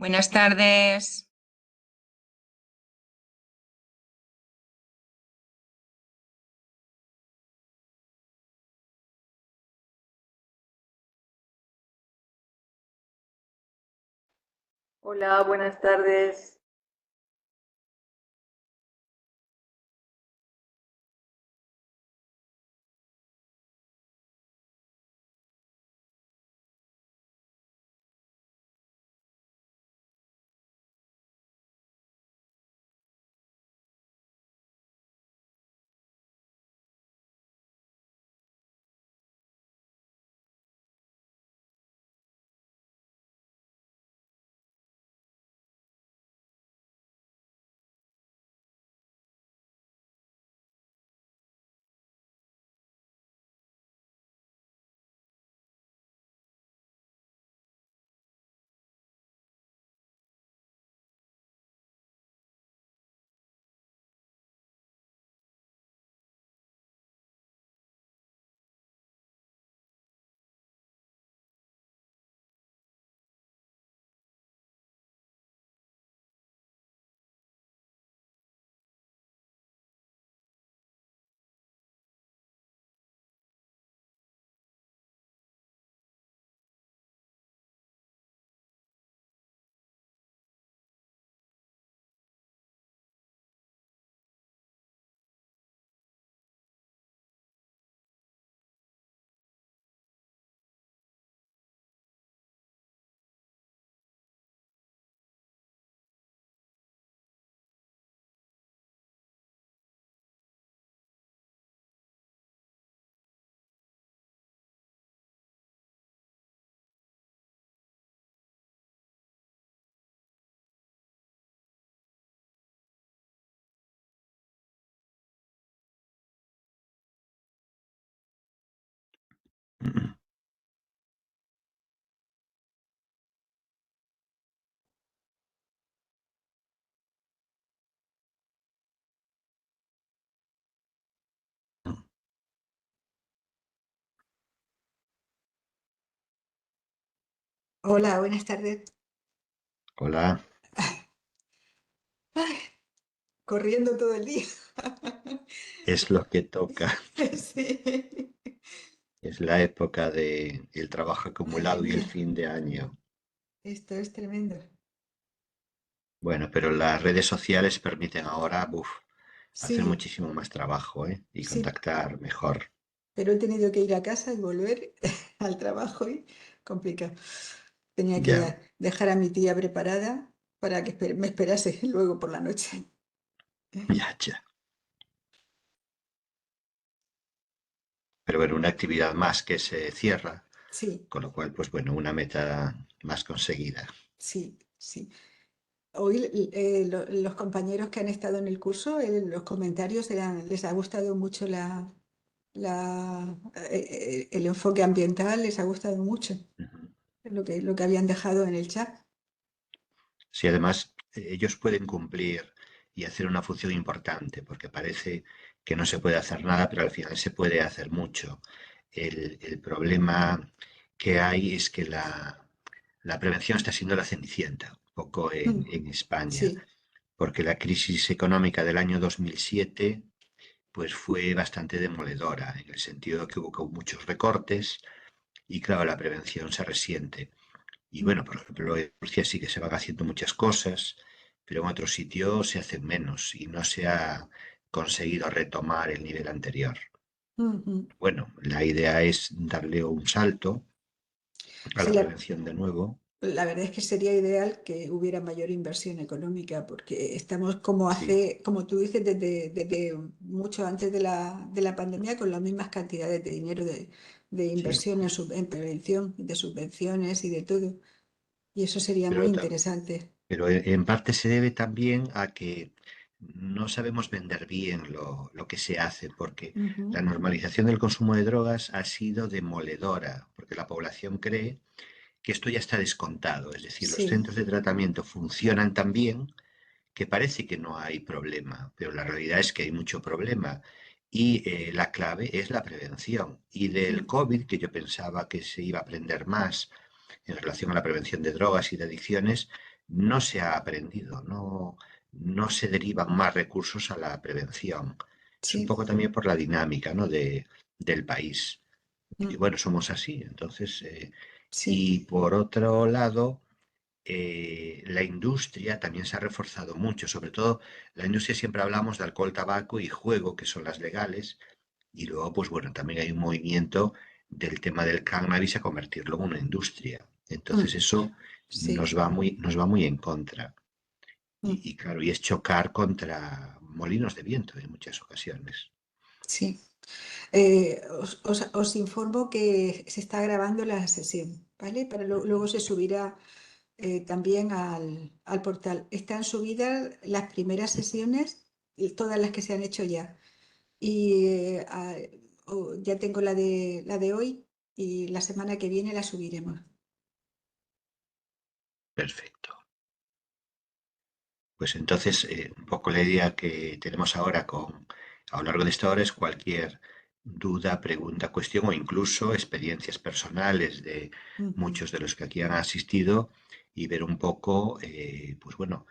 Buenas tardes. Hola, buenas tardes. Hola, buenas tardes. Hola, Ay, corriendo todo el día. es lo que toca, Sí. es la época de el trabajo Madre acumulado y el mía, fin de año. esto es tremendo. Bueno, pero las redes sociales permiten ahora, hacer Sí, muchísimo más trabajo, ¿eh? Y sí, contactar mejor. pero he tenido que ir a casa y volver al trabajo y complicado. Tenía que Ya, dejar a mi tía preparada para que me esperase luego por la noche. ya, ya. Pero bueno, una actividad más que se cierra, Sí, con lo cual, pues bueno, una meta más conseguida. sí, sí. Hoy los compañeros que han estado en el curso, los comentarios les ha gustado mucho el enfoque ambiental, les ha gustado mucho Ujú. lo que habían dejado en el chat. Sí, además, ellos pueden cumplir y hacer una función importante, porque parece que no se puede hacer nada, pero al final se puede hacer mucho. El problema que hay es que la prevención está siendo la cenicienta, un poco Mm, en España, sí, porque la crisis económica del año 2007 pues fue bastante demoledora, en el sentido de que hubo muchos recortes y claro, la prevención se resiente. Y mm, bueno, por ejemplo, en Murcia sí que se van haciendo muchas cosas, pero en otros sitios se hacen menos y no se ha conseguido retomar el nivel anterior. mm, mm. Bueno, la idea es darle un salto a Sí, la prevención de nuevo. la verdad es que sería ideal que hubiera mayor inversión económica, porque estamos como Sí, como tú dices, desde mucho antes de de la pandemia, con las mismas cantidades de dinero de sí. inversión en prevención, de subvenciones y de todo. Y eso sería muy Pero, interesante. pero en parte se debe también a que no sabemos vender bien lo que se hace, porque Ujú, la normalización del consumo de drogas ha sido demoledora, porque la población cree que esto ya está descontado, es decir, los sí. centros de tratamiento funcionan tan bien que parece que no hay problema, pero la realidad es que hay mucho problema y la clave es la prevención. Y del Mm, COVID, que yo pensaba que se iba a aprender más en relación a la prevención de drogas y de adicciones, no se ha aprendido, no se derivan más recursos a la prevención. Es un sí, poco también por la dinámica, ¿no? del país. Y mm, bueno, somos así. Entonces, sí, y por otro lado, la industria también se ha reforzado mucho, sobre todo la industria siempre hablamos de alcohol, tabaco y juego, que son las legales, y luego, pues bueno, también hay un movimiento del tema del cannabis a convertirlo en una industria. Entonces mm, eso sí, nos va muy en contra. mm, Y claro, y es chocar contra molinos de viento en muchas ocasiones. sí. Os informo que se está grabando la sesión, ¿vale? Luego se subirá también al portal. Están subidas las primeras sesiones y todas las que se han hecho ya. Y ya tengo la de hoy y la semana que viene la subiremos. Perfecto. Pues entonces, un poco la idea que tenemos ahora a lo largo de esta hora es cualquier duda, pregunta, cuestión o incluso experiencias personales de Ujú, muchos de los que aquí han asistido y ver un poco, pues bueno,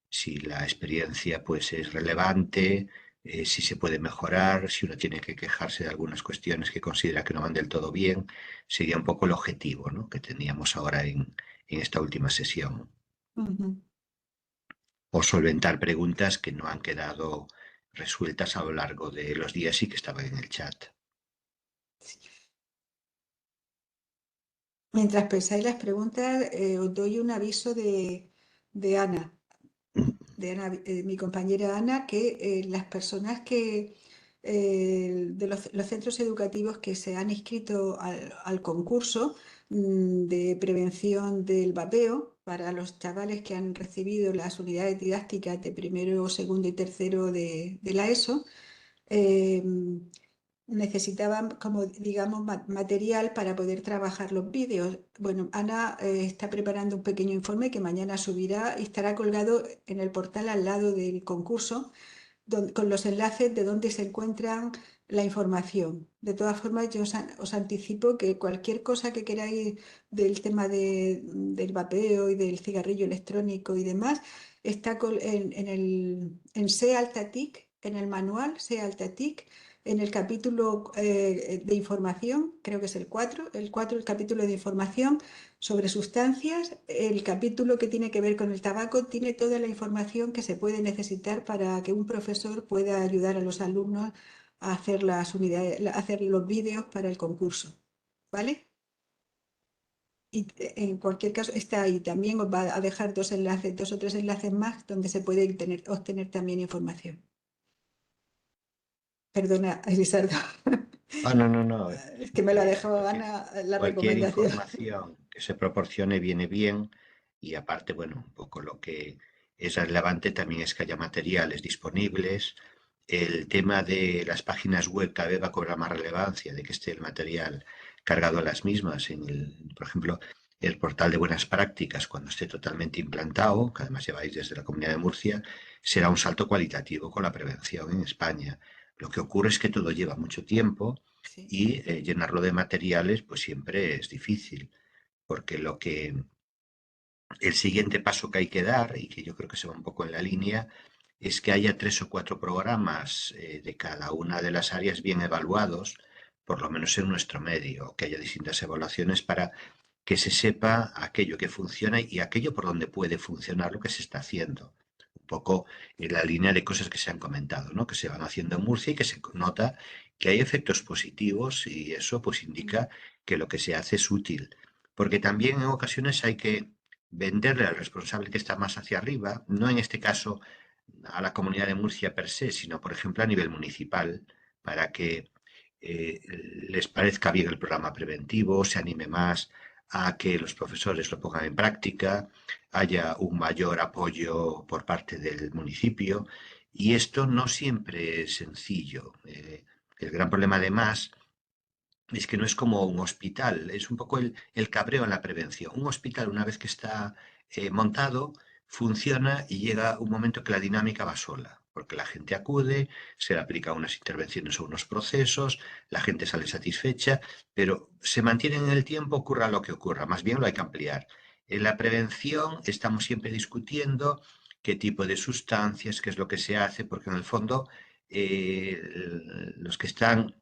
si la experiencia pues es relevante, si se puede mejorar, si uno tiene que quejarse de algunas cuestiones que considera que no van del todo bien, sería un poco el objetivo, ¿no? que teníamos ahora en esta última sesión ujú. o solventar preguntas que no han quedado resueltas a lo largo de los días y que estaban en el chat. Mientras pensáis las preguntas, os doy un aviso de Ana. Mi compañera Ana, que las personas de los centros educativos que se han inscrito al concurso de prevención del vapeo para los chavales que han recibido las unidades didácticas de primero, segundo y tercero de la ESO, eh, necesitaban, como digamos, material para poder trabajar los vídeos. Bueno, Ana está preparando un pequeño informe que mañana subirá y estará colgado en el portal al lado del concurso, con los enlaces de donde se encuentran la información. De todas formas, yo os anticipo que cualquier cosa que queráis del tema del vapeo y del cigarrillo electrónico y demás, está en SEALTATIC, en el manual SEALTATIC, en el capítulo de información, creo que es el 4, el capítulo de información sobre sustancias. El capítulo que tiene que ver con el tabaco tiene toda la información que se puede necesitar para que un profesor pueda ayudar a los alumnos a hacer las unidades, a hacer los vídeos para el concurso, ¿vale? Y en cualquier caso está ahí. También os va a dejar dos o tres enlaces más donde se puede obtener también información. Perdona, Elisardo. Ah, no, no, no. Es que me lo ha dejado Ana la Cualquier recomendación. información que se proporcione viene bien y aparte, bueno, un poco lo que es relevante también es que haya materiales disponibles. El tema de las páginas web cada vez va a cobrar más relevancia, de que esté el material cargado a las mismas. Por ejemplo, el portal de buenas prácticas, cuando esté totalmente implantado, que además lleváis desde la Comunidad de Murcia, será un salto cualitativo con la prevención en España. Lo que ocurre es que todo lleva mucho tiempo Sí. y llenarlo de materiales pues siempre es difícil, porque el siguiente paso que hay que dar, y que yo creo que se va un poco en la línea, es que haya 3 o 4 programas de cada una de las áreas bien evaluados, por lo menos en nuestro medio, que haya distintas evaluaciones para que se sepa aquello que funciona y aquello por donde puede funcionar lo que se está haciendo. Un poco en la línea de cosas que se han comentado, ¿no? Que se van haciendo en Murcia y que se nota que hay efectos positivos y eso pues indica que lo que se hace es útil. Porque también en ocasiones hay que venderle al responsable que está más hacia arriba, no en este caso a la Comunidad de Murcia per se, sino por ejemplo a nivel municipal, para que les parezca bien el programa preventivo, se anime más a que los profesores lo pongan en práctica, haya un mayor apoyo por parte del municipio. Y esto no siempre es sencillo. El gran problema además es que no es como un hospital, es un poco el cabreo en la prevención. Un hospital, una vez que está montado, funciona y llega un momento que la dinámica va sola, porque la gente acude, se le aplica unas intervenciones o unos procesos, la gente sale satisfecha, pero se mantiene en el tiempo, ocurra lo que ocurra, más bien lo hay que ampliar. En la prevención estamos siempre discutiendo qué tipo de sustancias, qué es lo que se hace, porque en el fondo eh, los que están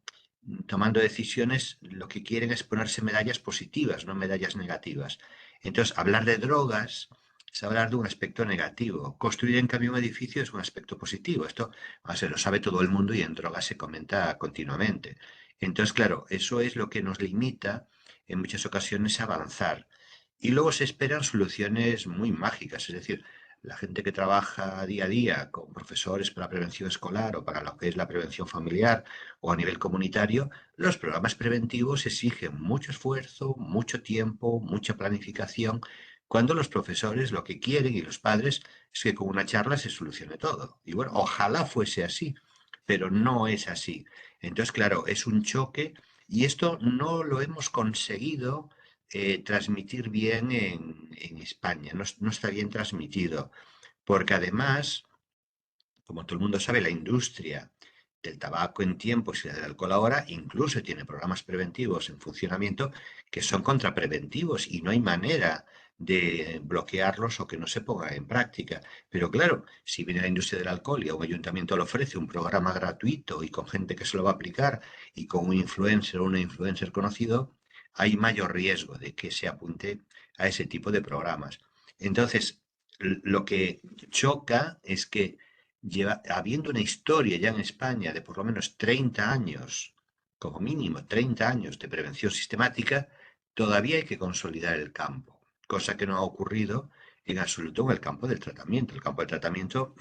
tomando decisiones lo que quieren es ponerse medallas positivas, no medallas negativas. Entonces, hablar de drogas es hablar de un aspecto negativo. Construir, en cambio, un edificio es un aspecto positivo. Esto se lo sabe todo el mundo y en drogas se comenta continuamente. Entonces, claro, eso es lo que nos limita en muchas ocasiones a avanzar. Y luego se esperan soluciones muy mágicas, es decir, la gente que trabaja día a día con profesores para prevención escolar o para lo que es la prevención familiar o a nivel comunitario, los programas preventivos exigen mucho esfuerzo, mucho tiempo, mucha planificación, cuando los profesores lo que quieren y los padres es que con una charla se solucione todo. Y bueno, ojalá fuese así, pero no es así. Entonces, claro, es un choque y esto no lo hemos conseguido transmitir bien en España, no, no está bien transmitido, porque además, como todo el mundo sabe, la industria del tabaco en tiempos y la del alcohol ahora incluso tiene programas preventivos en funcionamiento que son contrapreventivos y no hay manera de bloquearlos o que no se pongan en práctica. Pero claro, si viene la industria del alcohol y a un ayuntamiento le ofrece un programa gratuito y con gente que se lo va a aplicar y con un influencer o una influencer conocido, hay mayor riesgo de que se apunte a ese tipo de programas. Entonces, lo que choca es que habiendo una historia ya en España de por lo menos 30 años, como mínimo 30 años de prevención sistemática, todavía hay que consolidar el campo, cosa que no ha ocurrido en absoluto en el campo del tratamiento. El campo del tratamiento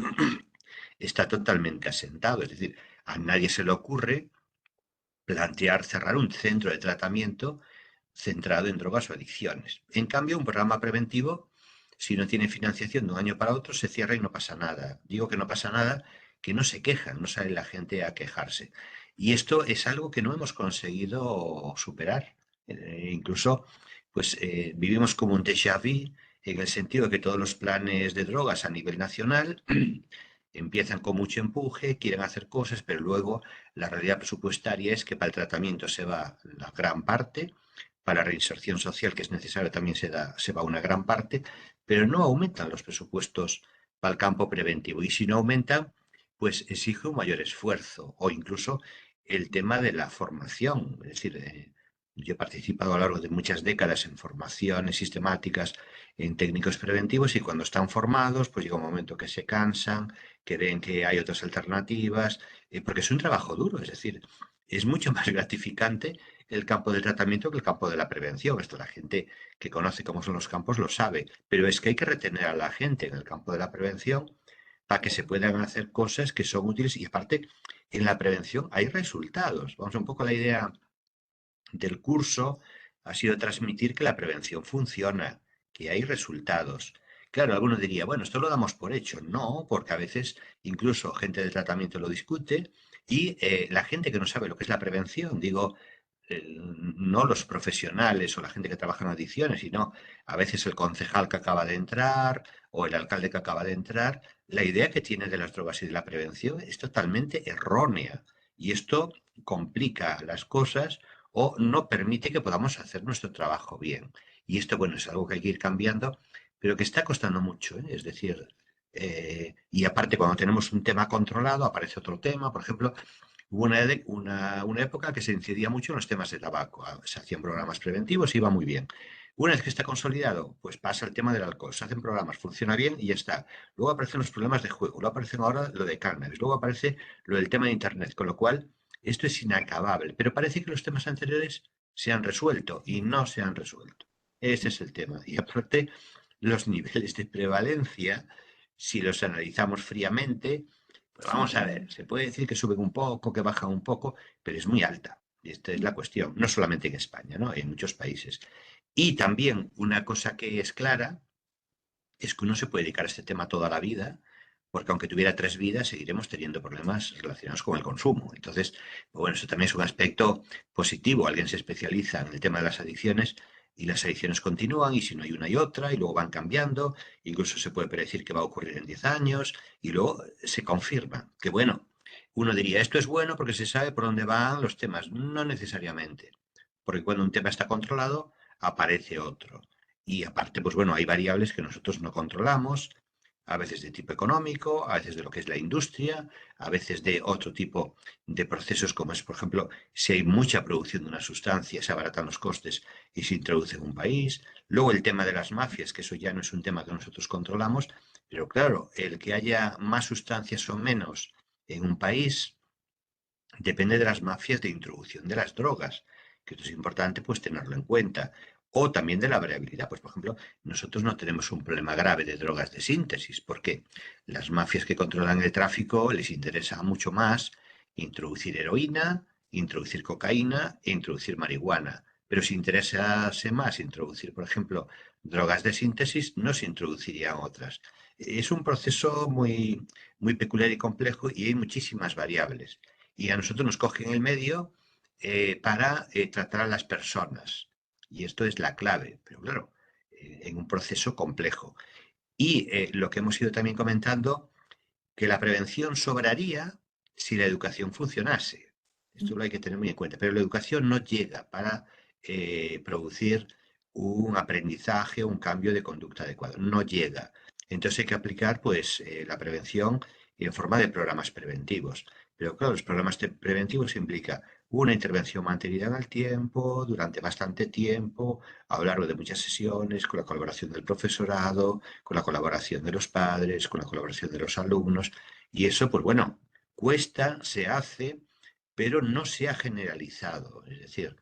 está totalmente asentado, es decir, a nadie se le ocurre plantear cerrar un centro de tratamiento centrado en drogas o adicciones. En cambio, un programa preventivo, si no tiene financiación de un año para otro, se cierra y no pasa nada. Digo que no pasa nada, que no se quejan, no sale la gente a quejarse. Y esto es algo que no hemos conseguido superar. Incluso, pues vivimos como un déjà vu en el sentido de que todos los planes de drogas a nivel nacional empiezan con mucho empuje, quieren hacer cosas, pero luego la realidad presupuestaria es que para el tratamiento se va la gran parte, para la reinserción social que es necesaria también se va una gran parte, pero no aumentan los presupuestos para el campo preventivo. Y si no aumentan, pues exige un mayor esfuerzo o incluso el tema de la formación. Es decir, yo he participado a lo largo de muchas décadas en formaciones sistemáticas en técnicos preventivos y cuando están formados, pues llega un momento que se cansan, que ven que hay otras alternativas, porque es un trabajo duro, es decir, es mucho más gratificante el campo del tratamiento que el campo de la prevención. Esto la gente que conoce cómo son los campos lo sabe, pero es que hay que retener a la gente en el campo de la prevención para que se puedan hacer cosas que son útiles y aparte en la prevención hay resultados. Vamos un poco a la idea del curso ha sido transmitir que la prevención funciona, que hay resultados. Claro, alguno diría, bueno, esto lo damos por hecho. No, porque a veces incluso gente del tratamiento lo discute y la gente que no sabe lo que es la prevención, digo, no los profesionales o la gente que trabaja en adicciones, sino a veces el concejal que acaba de entrar o el alcalde que acaba de entrar, la idea que tiene de las drogas y de la prevención es totalmente errónea. Y esto complica las cosas o no permite que podamos hacer nuestro trabajo bien. Y esto, bueno, es algo que hay que ir cambiando, pero que está costando mucho, ¿eh? Es decir, y aparte cuando tenemos un tema controlado, aparece otro tema. Por ejemplo, hubo una época que se incidía mucho en los temas de tabaco. Se hacían programas preventivos y iba muy bien. Una vez que está consolidado, pues pasa el tema del alcohol. Se hacen programas, funciona bien y ya está. Luego aparecen los problemas de juego, luego aparecen ahora lo de cannabis, luego aparece lo del tema de Internet, con lo cual esto es inacabable, pero parece que los temas anteriores se han resuelto y no se han resuelto. Ese es el tema. Y aparte, los niveles de prevalencia, si los analizamos fríamente, pues vamos a ver, se puede decir que suben un poco, que bajan un poco, pero es muy alta. Y esta es la cuestión, no solamente en España, ¿no? En muchos países. Y también una cosa que es clara es que uno se puede dedicar a este tema toda la vida, porque aunque tuviera tres vidas, seguiremos teniendo problemas relacionados con el consumo. Entonces, pues bueno, eso también es un aspecto positivo. Alguien se especializa en el tema de las adicciones y las adicciones continúan y si no hay una y otra y luego van cambiando, incluso se puede predecir que va a ocurrir en 10 años y luego se confirma que bueno, uno diría, esto es bueno porque se sabe por dónde van los temas. No necesariamente, porque cuando un tema está controlado, aparece otro. Y aparte, pues bueno, hay variables que nosotros no controlamos, a veces de tipo económico, a veces de lo que es la industria, a veces de otro tipo de procesos como es, por ejemplo, si hay mucha producción de una sustancia, se abaratan los costes y se introduce en un país. Luego el tema de las mafias, que eso ya no es un tema que nosotros controlamos, pero claro, el que haya más sustancias o menos en un país depende de las mafias de introducción de las drogas, que esto es importante pues tenerlo en cuenta. O también de la variabilidad. Pues, por ejemplo, nosotros no tenemos un problema grave de drogas de síntesis, porque las mafias que controlan el tráfico les interesa mucho más introducir heroína, introducir cocaína e introducir marihuana. Pero si interesase más introducir, por ejemplo, drogas de síntesis, no se introducirían otras. Es un proceso muy peculiar y complejo y hay muchísimas variables y a nosotros nos cogen el medio para tratar a las personas. Y esto es la clave, pero claro, en un proceso complejo. Y lo que hemos ido también comentando, que la prevención sobraría si la educación funcionase. Esto lo hay que tener muy en cuenta. Pero la educación no llega para producir un aprendizaje, un cambio de conducta adecuado. No llega. Entonces hay que aplicar pues, la prevención en forma de programas preventivos. Pero claro, los programas preventivos implican una intervención mantenida en el tiempo, durante bastante tiempo, a lo largo de muchas sesiones, con la colaboración del profesorado, con la colaboración de los padres, con la colaboración de los alumnos. Y eso, pues bueno, cuesta, se hace, pero no se ha generalizado. Es decir,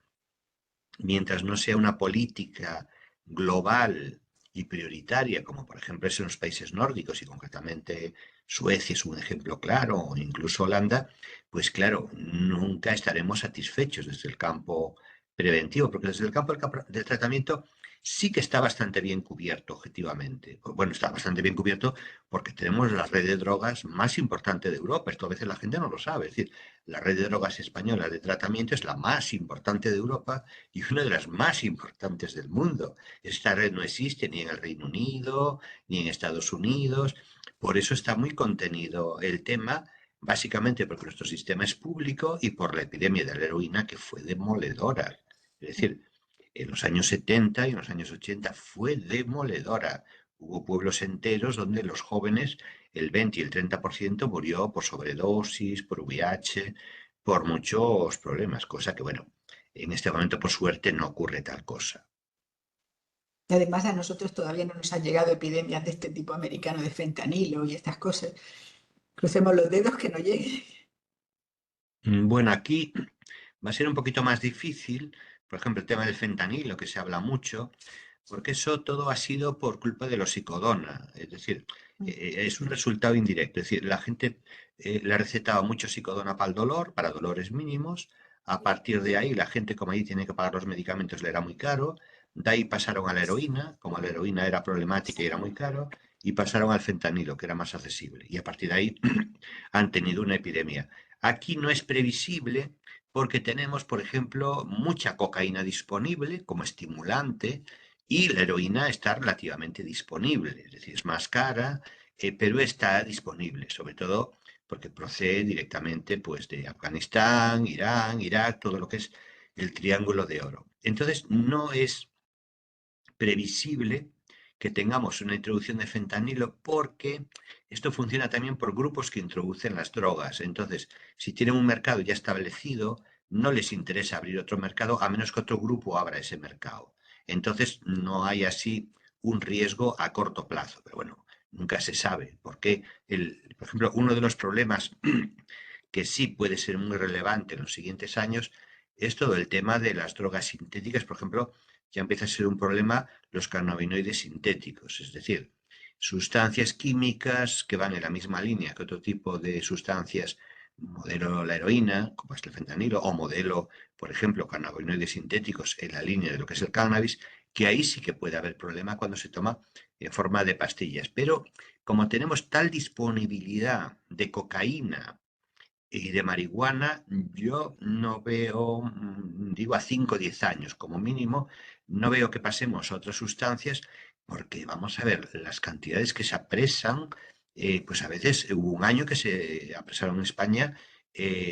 mientras no sea una política global y prioritaria, como por ejemplo es en los países nórdicos y concretamente Suecia es un ejemplo claro, o incluso Holanda, pues claro, nunca estaremos satisfechos desde el campo preventivo, porque desde el campo del tratamiento sí que está bastante bien cubierto objetivamente. Bueno, está bastante bien cubierto porque tenemos la red de drogas más importante de Europa. Esto a veces la gente no lo sabe. Es decir, la red de drogas española de tratamiento es la más importante de Europa y una de las más importantes del mundo. Esta red no existe ni en el Reino Unido, ni en Estados Unidos. Por eso está muy contenido el tema, básicamente porque nuestro sistema es público y por la epidemia de la heroína que fue demoledora. Es decir, en los años 70 y en los años 80 fue demoledora. Hubo pueblos enteros donde los jóvenes, el 20 y el 30% murió por sobredosis, por VIH, por muchos problemas, cosa que, bueno, en este momento, por suerte, no ocurre tal cosa. Y además a nosotros todavía no nos han llegado epidemias de este tipo americano de fentanilo y estas cosas. Crucemos los dedos que no llegue. Bueno, aquí va a ser un poquito más difícil, por ejemplo, el tema del fentanilo, que se habla mucho, porque eso todo ha sido por culpa de los psicodona, es decir, es un resultado indirecto, es decir, la gente le recetaba mucho psicodona para el dolor, para dolores mínimos, a partir de ahí la gente como ahí tiene que pagar los medicamentos le era muy caro, de ahí pasaron a la heroína, como la heroína era problemática y era muy caro, y pasaron al fentanilo, que era más accesible, y a partir de ahí han tenido una epidemia. Aquí no es previsible porque tenemos, por ejemplo, mucha cocaína disponible como estimulante y la heroína está relativamente disponible, es decir, es más cara, pero está disponible, sobre todo porque procede directamente pues, de Afganistán, Irán, Irak, todo lo que es el Triángulo de Oro. Entonces, no es previsible que tengamos una introducción de fentanilo porque esto funciona también por grupos que introducen las drogas. Entonces, si tienen un mercado ya establecido, no les interesa abrir otro mercado a menos que otro grupo abra ese mercado. Entonces, no hay así un riesgo a corto plazo. Pero bueno, nunca se sabe. Porque, por ejemplo, uno de los problemas que sí puede ser muy relevante en los siguientes años es todo el tema de las drogas sintéticas. Por ejemplo, ya empieza a ser un problema los cannabinoides sintéticos, es decir, sustancias químicas que van en la misma línea que otro tipo de sustancias, modelo la heroína, como es el fentanilo, o modelo, por ejemplo, cannabinoides sintéticos en la línea de lo que es el cannabis, que ahí sí que puede haber problema cuando se toma en forma de pastillas. Pero como tenemos tal disponibilidad de cocaína y de marihuana, yo no veo, digo a 5 o 10 años como mínimo, no veo que pasemos a otras sustancias, porque vamos a ver, las cantidades que se apresan, pues a veces hubo un año que se apresaron en España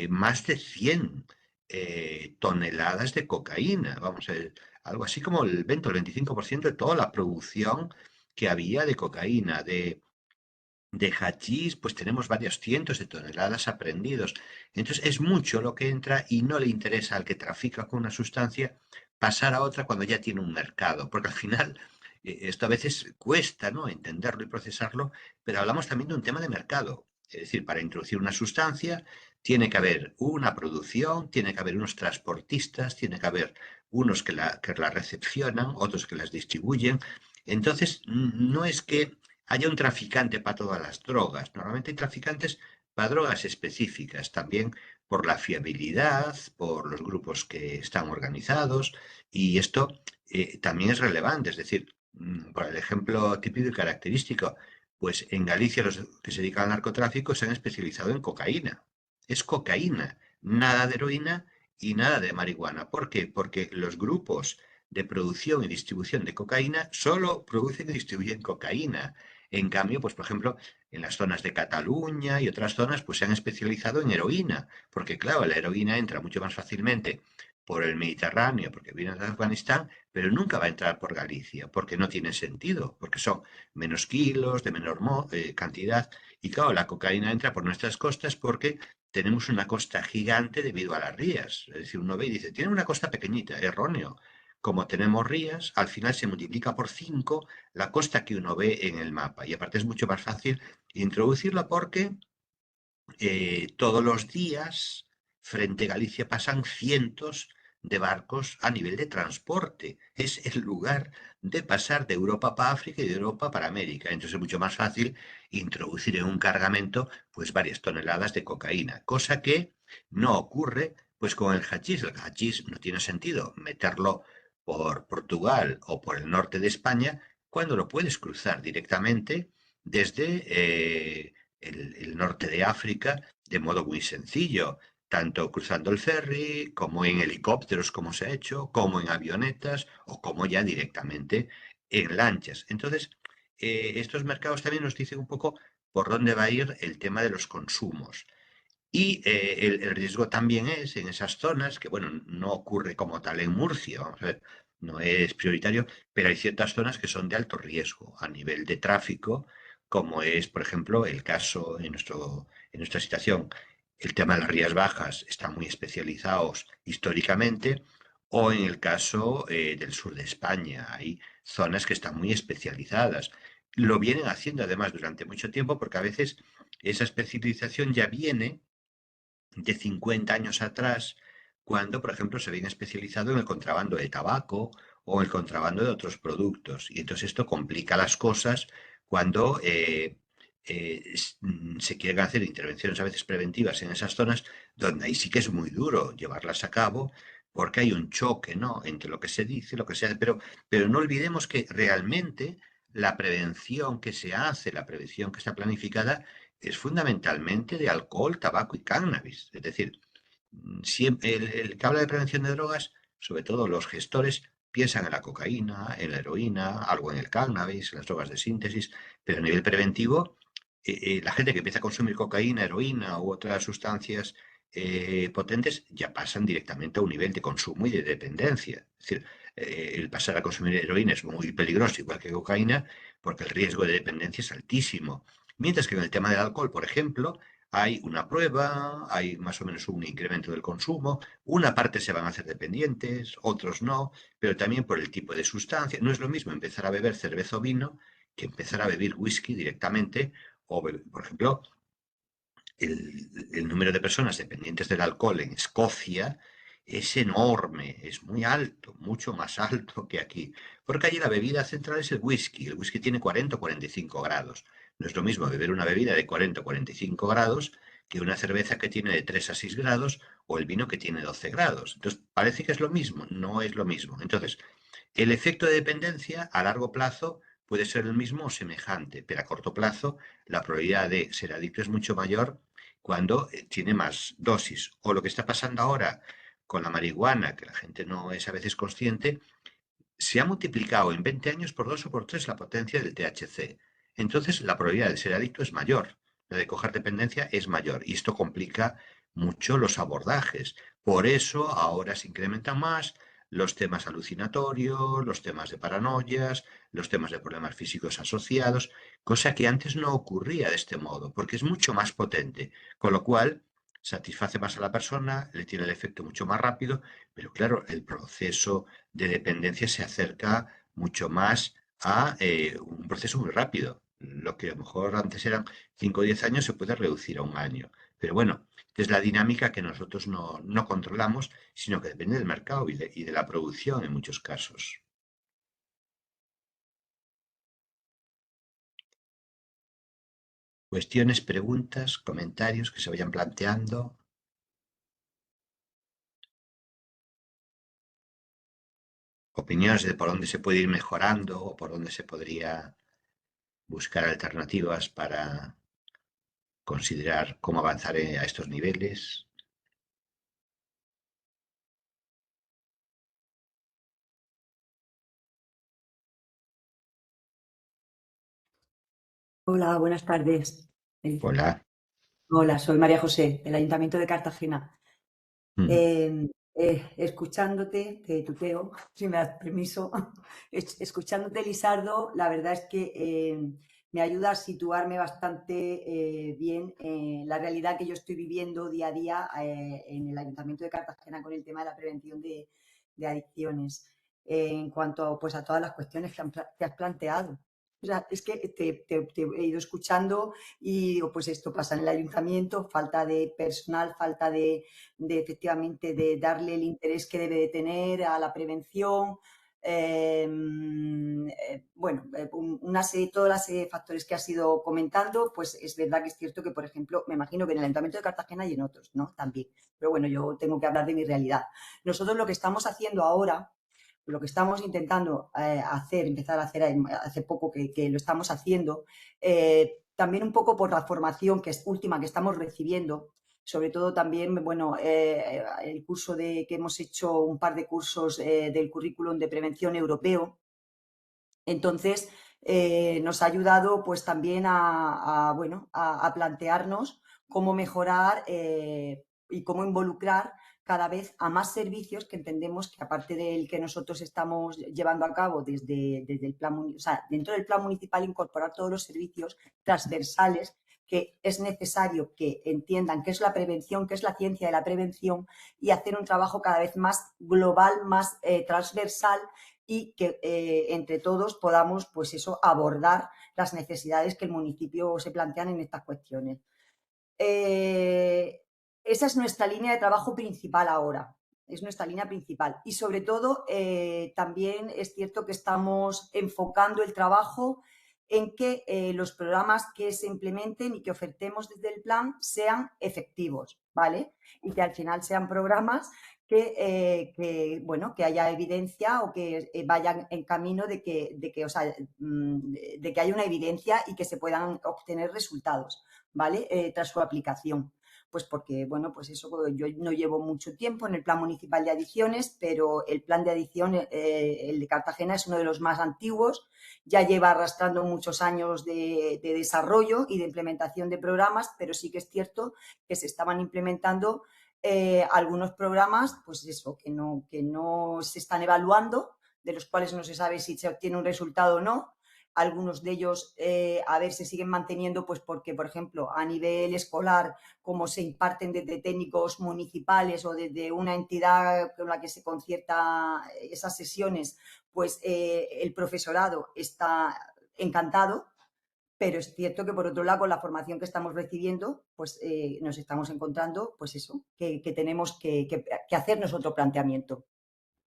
más de 100 toneladas de cocaína. Vamos a ver, algo así como el 20 o el 25% de toda la producción que había de cocaína, de hachís, pues tenemos varios cientos de toneladas aprendidos. Entonces es mucho lo que entra y no le interesa al que trafica con una sustancia pasar a otra cuando ya tiene un mercado, porque al final esto a veces cuesta, ¿no? Entenderlo y procesarlo, pero hablamos también de un tema de mercado. Es decir, para introducir una sustancia tiene que haber una producción, tiene que haber unos transportistas, tiene que haber unos que la recepcionan, otros que las distribuyen. Entonces, no es que haya un traficante para todas las drogas. Normalmente hay traficantes para drogas específicas, también por la fiabilidad, por los grupos que están organizados, y esto también es relevante. Es decir, por el ejemplo típico y característico, pues en Galicia los que se dedican al narcotráfico se han especializado en cocaína. Es cocaína, nada de heroína y nada de marihuana. ¿Por qué? Porque los grupos de producción y distribución de cocaína solo producen y distribuyen cocaína. En cambio, pues por ejemplo, en las zonas de Cataluña y otras zonas, pues se han especializado en heroína, porque claro, la heroína entra mucho más fácilmente por el Mediterráneo, porque viene de Afganistán, pero nunca va a entrar por Galicia, porque no tiene sentido, porque son menos kilos, de menor cantidad, y claro, la cocaína entra por nuestras costas porque tenemos una costa gigante debido a las rías. Es decir, uno ve y dice, tiene una costa pequeñita, erróneo. Como tenemos rías, al final se multiplica por 5 la costa que uno ve en el mapa. Y aparte es mucho más fácil introducirla porque todos los días frente a Galicia pasan cientos de barcos a nivel de transporte. Es el lugar de pasar de Europa para África y de Europa para América. Entonces es mucho más fácil introducir en un cargamento pues varias toneladas de cocaína, cosa que no ocurre pues con el hachís. El hachís no tiene sentido meterlo por Portugal o por el norte de España cuando lo puedes cruzar directamente desde el norte de África de modo muy sencillo, tanto cruzando el ferry, como en helicópteros, como se ha hecho, como en avionetas o como ya directamente en lanchas. Entonces, estos mercados también nos dicen un poco por dónde va a ir el tema de los consumos. Y el riesgo también es en esas zonas, que bueno, no ocurre como tal en Murcia, vamos a ver, no es prioritario, pero hay ciertas zonas que son de alto riesgo a nivel de tráfico, como es, por ejemplo, el caso en nuestra situación, el tema de las Rías Bajas, están muy especializados históricamente, o en el caso del sur de España, hay zonas que están muy especializadas. Lo vienen haciendo además durante mucho tiempo porque a veces esa especialización ya viene de 50 años atrás, cuando, por ejemplo, se habían especializado en el contrabando de tabaco o el contrabando de otros productos. Y entonces esto complica las cosas cuando se quieren hacer intervenciones a veces preventivas en esas zonas, donde ahí sí que es muy duro llevarlas a cabo, porque hay un choque, ¿no? Entre lo que se dice, lo que se hace, pero no olvidemos que realmente la prevención que se hace, la prevención que está planificada, es fundamentalmente de alcohol, tabaco y cannabis. Es decir, siempre el que habla de prevención de drogas, sobre todo los gestores, piensan en la cocaína, en la heroína, algo en el cannabis, en las drogas de síntesis, pero a nivel preventivo, la gente que empieza a consumir cocaína, heroína u otras sustancias potentes ya pasan directamente a un nivel de consumo y de dependencia. Es decir, el pasar a consumir heroína es muy peligroso, igual que cocaína, porque el riesgo de dependencia es altísimo. Mientras que en el tema del alcohol, por ejemplo, hay una prueba, hay más o menos un incremento del consumo, una parte se van a hacer dependientes, otros no, pero también por el tipo de sustancia. No es lo mismo empezar a beber cerveza o vino que empezar a beber whisky directamente, o, por ejemplo, el número de personas dependientes del alcohol en Escocia es enorme, es muy alto, mucho más alto que aquí, porque allí la bebida central es el whisky tiene 40 o 45 grados. No es lo mismo beber una bebida de 40 o 45 grados que una cerveza que tiene de 3 a 6 grados o el vino que tiene 12 grados. Entonces, parece que es lo mismo, no es lo mismo. Entonces, el efecto de dependencia a largo plazo puede ser el mismo o semejante, pero a corto plazo la probabilidad de ser adicto es mucho mayor cuando tiene más dosis. O lo que está pasando ahora con la marihuana, que la gente no es a veces consciente, se ha multiplicado en 20 años por 2 o por 3 la potencia del THC. Entonces la probabilidad de ser adicto es mayor, la de coger dependencia es mayor y esto complica mucho los abordajes. Por eso ahora se incrementan más los temas alucinatorios, los temas de paranoias, los temas de problemas físicos asociados, cosa que antes no ocurría de este modo, porque es mucho más potente, con lo cual satisface más a la persona, le tiene el efecto mucho más rápido, pero claro, el proceso de dependencia se acerca mucho más a un proceso muy rápido. Lo que a lo mejor antes eran 5 o 10 años se puede reducir a un año. Pero bueno, es la dinámica que nosotros no controlamos, sino que depende del mercado y de la producción en muchos casos. Cuestiones, preguntas, comentarios que se vayan planteando, opiniones de por dónde se puede ir mejorando o por dónde se podría buscar alternativas para considerar cómo avanzar a estos niveles. Hola, buenas tardes. Hola. Hola, soy María José, del Ayuntamiento de Cartagena. Mm. Escuchándote, te tuteo, si me das permiso, escuchándote, Lisardo, la verdad es que me ayuda a situarme bastante bien en la realidad que yo estoy viviendo día a día en el Ayuntamiento de Cartagena con el tema de la prevención de adicciones, en cuanto pues, a todas las cuestiones que has planteado. O sea, es que te he ido escuchando y digo, pues esto pasa en el ayuntamiento, falta de personal, falta efectivamente de darle el interés que debe de tener a la prevención. Toda la serie de factores que has ido comentando, pues es verdad que es cierto que, por ejemplo, me imagino que en el Ayuntamiento de Cartagena y en otros, ¿no? También. Pero bueno, yo tengo que hablar de mi realidad. Nosotros lo que estamos haciendo ahora, lo que estamos intentando empezar a hacer hace poco que lo estamos haciendo, también un poco por la formación que es última que estamos recibiendo, sobre todo también, bueno, el curso que hemos hecho, un par de cursos del currículum de prevención europeo. Entonces, nos ha ayudado pues también a plantearnos cómo mejorar y cómo involucrar cada vez a más servicios que entendemos que, aparte del que nosotros estamos llevando a cabo desde el plan, o sea, dentro del plan municipal, incorporar todos los servicios transversales que es necesario que entiendan qué es la prevención, qué es la ciencia de la prevención, y hacer un trabajo cada vez más global, más transversal, y que entre todos podamos, pues eso, abordar las necesidades que el municipio se plantean en estas cuestiones. Esa es nuestra línea de trabajo principal ahora, es nuestra línea principal. Y sobre todo, también es cierto que estamos enfocando el trabajo en que los programas que se implementen y que ofertemos desde el plan sean efectivos, ¿vale? Y que al final sean programas que haya evidencia o que vayan en camino de que haya una evidencia y que se puedan obtener resultados, ¿vale? Tras su aplicación. Pues porque, bueno, pues eso, yo no llevo mucho tiempo en el Plan Municipal de Adicciones, pero el Plan de Adicción, el de Cartagena, es uno de los más antiguos, ya lleva arrastrando muchos años de desarrollo y de implementación de programas, pero sí que es cierto que se estaban implementando algunos programas, pues eso, que no se están evaluando, de los cuales no se sabe si se obtiene un resultado o no. Algunos de ellos, a ver, se siguen manteniendo, pues porque, por ejemplo, a nivel escolar, como se imparten desde técnicos municipales o desde una entidad con la que se concierta esas sesiones, pues el profesorado está encantado. Pero es cierto que, por otro lado, con la formación que estamos recibiendo, pues nos estamos encontrando, pues eso, que tenemos que hacernos otro planteamiento,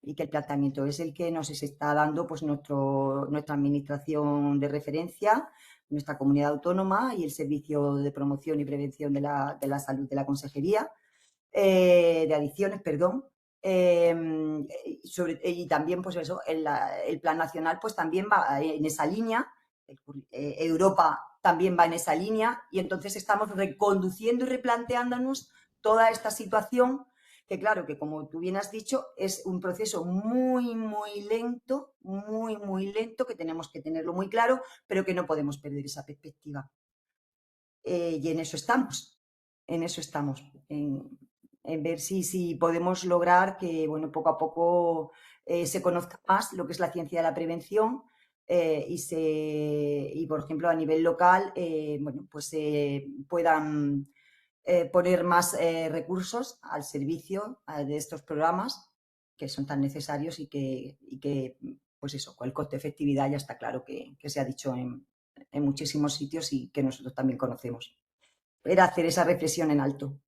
y que el planteamiento es el que nos está dando pues nuestra administración de referencia, nuestra comunidad autónoma y el Servicio de Promoción y Prevención de la Salud de la Consejería de Adicciones, perdón. Y también, pues eso, el Plan Nacional pues también va en esa línea. Europa también va en esa línea, y entonces estamos reconduciendo y replanteándonos toda esta situación, que claro, que como tú bien has dicho, es un proceso muy, muy lento, que tenemos que tenerlo muy claro, pero que no podemos perder esa perspectiva. Y en eso estamos, en ver si podemos lograr que, bueno, poco a poco se conozca más lo que es la ciencia de la prevención y, por ejemplo, a nivel local, bueno, pues puedan poner más recursos al servicio de estos programas que son tan necesarios y que pues eso, con el coste-efectividad ya está claro que se ha dicho en muchísimos sitios y que nosotros también conocemos. Era hacer esa reflexión en alto.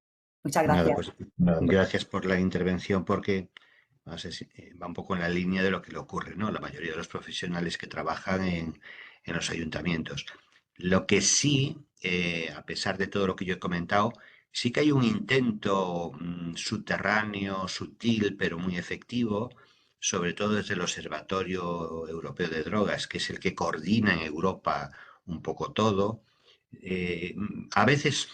Muchas Nada, gracias. pues gracias por la intervención porque no sé si, va un poco en la línea de lo que le ocurre, ¿no? La mayoría de los profesionales que trabajan en los ayuntamientos. Lo que sí, a pesar de todo lo que yo he comentado, sí que hay un intento subterráneo, sutil, pero muy efectivo, sobre todo desde el Observatorio Europeo de Drogas, que es el que coordina en Europa un poco todo. A veces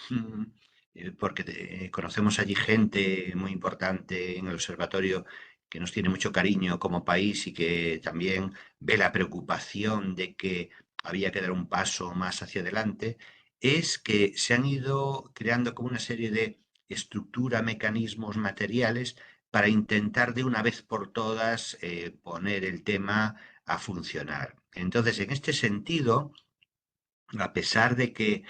porque conocemos allí gente muy importante en el observatorio que nos tiene mucho cariño como país y que también ve la preocupación de que había que dar un paso más hacia adelante, es que se han ido creando como una serie de estructura, mecanismos materiales para intentar de una vez por todas poner el tema a funcionar. Entonces, en este sentido, a pesar de que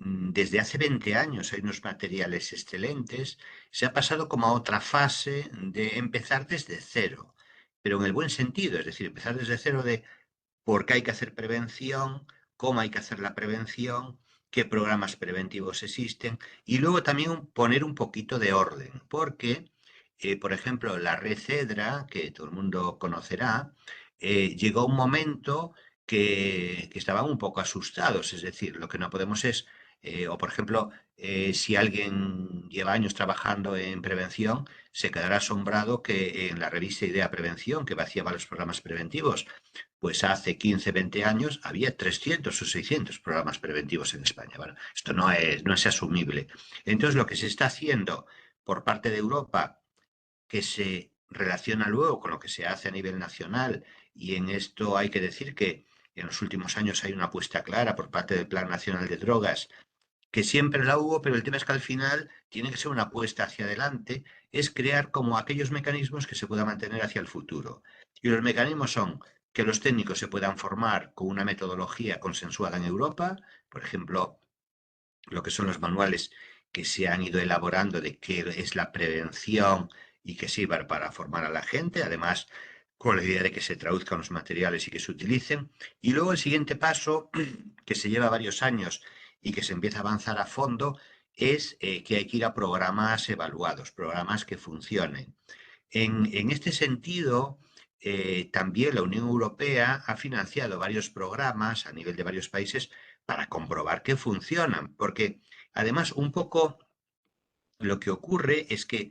desde hace 20 años hay unos materiales excelentes, se ha pasado como a otra fase de empezar desde cero, pero en el buen sentido, es decir, empezar desde cero de por qué hay que hacer prevención, cómo hay que hacer la prevención, qué programas preventivos existen y luego también poner un poquito de orden, porque, por ejemplo, la red CEDRA, que todo el mundo conocerá, llegó un momento que estaban un poco asustados, es decir, lo que no podemos es, o por ejemplo, si alguien lleva años trabajando en prevención, se quedará asombrado que en la revista Idea Prevención, que vaciaba los programas preventivos, pues hace 15, 20 años había 300 o 600 programas preventivos en España. Bueno, esto no es asumible. Entonces, lo que se está haciendo por parte de Europa, que se relaciona luego con lo que se hace a nivel nacional, y en esto hay que decir que en los últimos años hay una apuesta clara por parte del Plan Nacional de Drogas, que siempre la hubo, pero el tema es que al final tiene que ser una apuesta hacia adelante, es crear como aquellos mecanismos que se puedan mantener hacia el futuro. Y los mecanismos son que los técnicos se puedan formar con una metodología consensuada en Europa, por ejemplo, lo que son los manuales que se han ido elaborando de qué es la prevención y que sirva para formar a la gente, además con la idea de que se traduzcan los materiales y que se utilicen. Y luego el siguiente paso, que se lleva varios años y que se empieza a avanzar a fondo, es que hay que ir a programas evaluados, programas que funcionen. En este sentido, también la Unión Europea ha financiado varios programas a nivel de varios países para comprobar que funcionan, porque además un poco lo que ocurre es que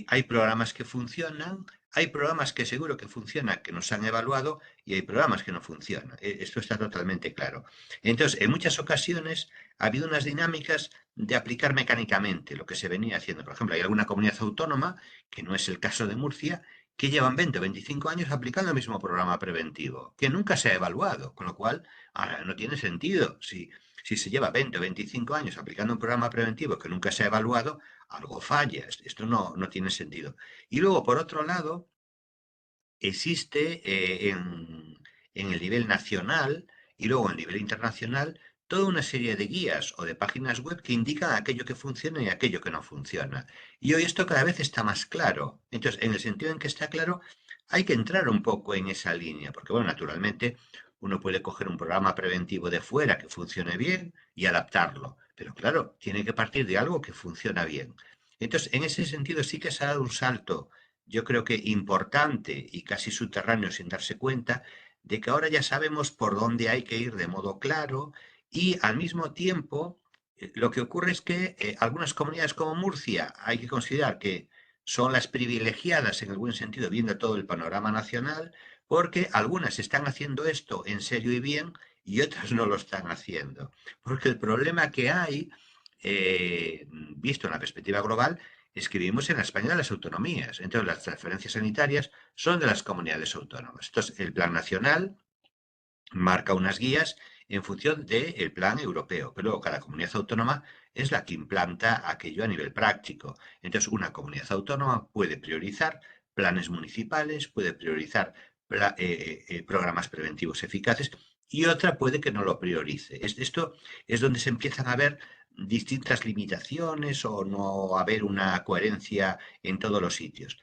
hay programas que funcionan, hay programas que seguro que funcionan, que nos han evaluado, y hay programas que no funcionan. Esto está totalmente claro. Entonces, en muchas ocasiones ha habido unas dinámicas de aplicar mecánicamente lo que se venía haciendo. Por ejemplo, hay alguna comunidad autónoma, que no es el caso de Murcia, que llevan 20 o 25 años aplicando el mismo programa preventivo, que nunca se ha evaluado, con lo cual ahora no tiene sentido. Si se lleva 20 o 25 años aplicando un programa preventivo que nunca se ha evaluado, algo falla, esto no tiene sentido. Y luego, por otro lado, existe en el nivel nacional y luego en el nivel internacional toda una serie de guías o de páginas web que indican aquello que funciona y aquello que no funciona. Y hoy esto cada vez está más claro. Entonces, en el sentido en que está claro, hay que entrar un poco en esa línea, porque bueno, naturalmente uno puede coger un programa preventivo de fuera que funcione bien y adaptarlo, pero claro, tiene que partir de algo que funciona bien. Entonces, en ese sentido sí que se ha dado un salto, yo creo que importante y casi subterráneo sin darse cuenta, de que ahora ya sabemos por dónde hay que ir de modo claro y al mismo tiempo lo que ocurre es que algunas comunidades como Murcia hay que considerar que son las privilegiadas en el buen sentido, viendo todo el panorama nacional, porque algunas están haciendo esto en serio y bien y otras no lo están haciendo. Porque el problema que hay, visto en la perspectiva global, es que vivimos en la España de las autonomías. Entonces, las transferencias sanitarias son de las comunidades autónomas. Entonces, el plan nacional marca unas guías en función del plan europeo, pero luego cada comunidad autónoma es la que implanta aquello a nivel práctico. Entonces, una comunidad autónoma puede priorizar planes municipales, puede priorizar programas preventivos eficaces y otra puede que no lo priorice. Esto es donde se empiezan a ver distintas limitaciones o no haber una coherencia en todos los sitios.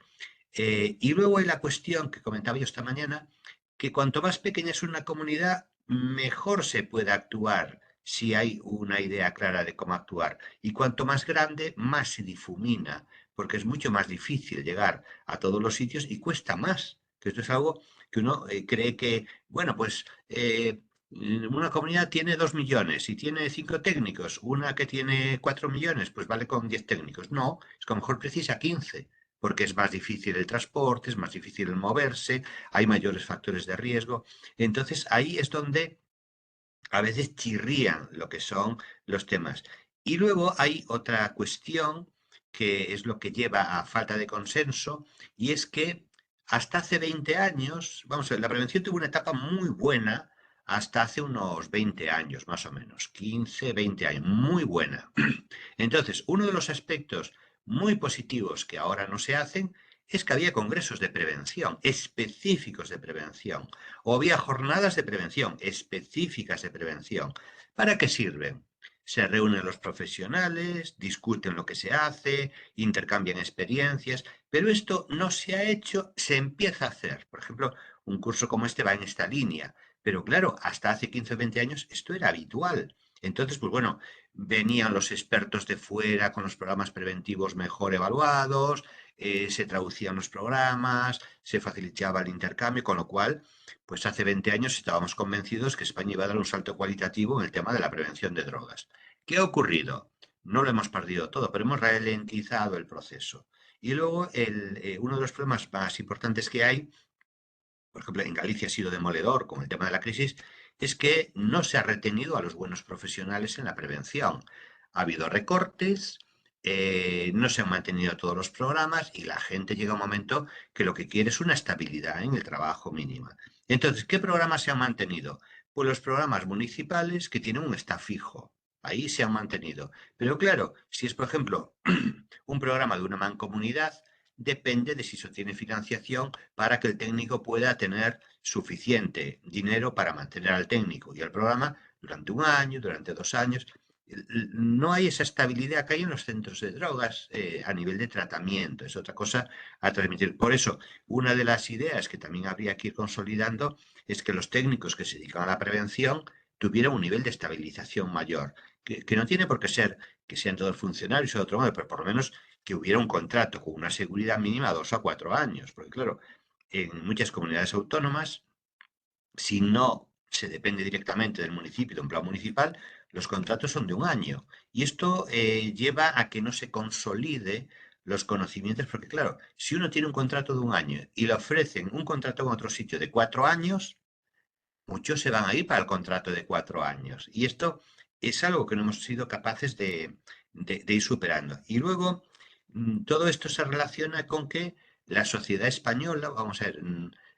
Y luego hay la cuestión que comentaba yo esta mañana, que cuanto más pequeña es una comunidad, mejor se puede actuar si hay una idea clara de cómo actuar. Y cuanto más grande, más se difumina, porque es mucho más difícil llegar a todos los sitios y cuesta más. Que esto es algo que uno cree que, bueno, pues una comunidad tiene 2 millones y tiene 5 técnicos, una que tiene 4 millones, pues vale con 10 técnicos. No, es que a lo mejor precisa 15 porque es más difícil el transporte, es más difícil el moverse, hay mayores factores de riesgo. Entonces ahí es donde a veces chirrían lo que son los temas. Y luego hay otra cuestión que es lo que lleva a falta de consenso, y es que hasta hace 20 años, vamos a ver, la prevención tuvo una etapa muy buena hasta hace unos 20 años, más o menos, 15, 20 años, muy buena. Entonces, uno de los aspectos muy positivos que ahora no se hacen es que había congresos de prevención, específicos de prevención, o había jornadas de prevención, específicas de prevención. ¿Para qué sirven? Se reúnen los profesionales, discuten lo que se hace, intercambian experiencias, pero esto no se ha hecho, se empieza a hacer. Por ejemplo, un curso como este va en esta línea, pero claro, hasta hace 15 o 20 años esto era habitual. Entonces, pues bueno, venían los expertos de fuera con los programas preventivos mejor evaluados, se traducían los programas, se facilitaba el intercambio, con lo cual, pues hace 20 años estábamos convencidos que España iba a dar un salto cualitativo en el tema de la prevención de drogas. ¿Qué ha ocurrido? No lo hemos perdido todo, pero hemos ralentizado el proceso. Y luego, uno de los problemas más importantes que hay, por ejemplo, en Galicia ha sido demoledor con el tema de la crisis, es que no se ha retenido a los buenos profesionales en la prevención. Ha habido recortes, no se han mantenido todos los programas y la gente llega a un momento que lo que quiere es una estabilidad en el trabajo mínima. Entonces, ¿qué programas se han mantenido? Pues los programas municipales que tienen un staff fijo. Ahí se han mantenido. Pero claro, si es, por ejemplo, un programa de una mancomunidad, depende de si se tiene financiación para que el técnico pueda tener suficiente dinero para mantener al técnico y al programa durante un año, durante 2 años. No hay esa estabilidad que hay en los centros de drogas a nivel de tratamiento, es otra cosa a transmitir. Por eso, una de las ideas que también habría que ir consolidando es que los técnicos que se dedican a la prevención tuvieran un nivel de estabilización mayor, que no tiene por qué ser que sean todos funcionarios o de otro modo, pero por lo menos que hubiera un contrato con una seguridad mínima de 2 a 4 años, porque claro, en muchas comunidades autónomas, si no se depende directamente del municipio, de un plan municipal, los contratos son de un año. Y esto lleva a que no se consolide los conocimientos, porque claro, si uno tiene un contrato de un año y le ofrecen un contrato en otro sitio de 4 años, muchos se van a ir para el contrato de 4 años. Y esto es algo que no hemos sido capaces de ir superando. Y luego, todo esto se relaciona con que la sociedad española, vamos a ver,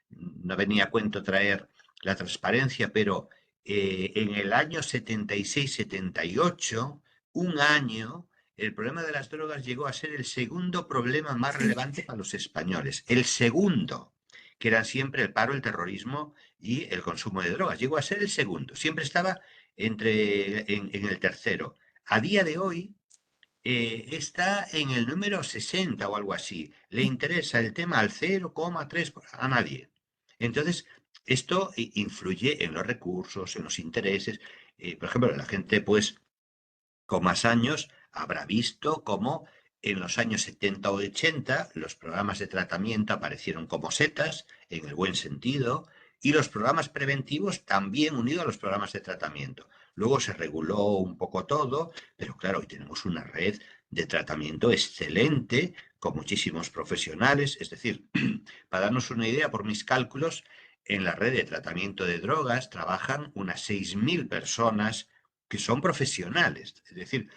no venía a cuento traer la transparencia, pero en el año 76-78, un año, el problema de las drogas llegó a ser el segundo problema más relevante para los españoles. El segundo, que eran siempre el paro, el terrorismo y el consumo de drogas. Llegó a ser el segundo. Siempre estaba en el tercero. A día de hoy está en el número 60 o algo así. Le interesa el tema al 0,3 a nadie. Entonces, esto influye en los recursos, en los intereses. Por ejemplo, la gente, pues, con más años, habrá visto cómo en los años 70 o 80 los programas de tratamiento aparecieron como setas, en el buen sentido, y los programas preventivos también unidos a los programas de tratamiento. Luego se reguló un poco todo, pero claro, hoy tenemos una red de tratamiento excelente, con muchísimos profesionales. Es decir, para darnos una idea, por mis cálculos, en la red de tratamiento de drogas trabajan unas 6.000 personas que son profesionales. Es decir,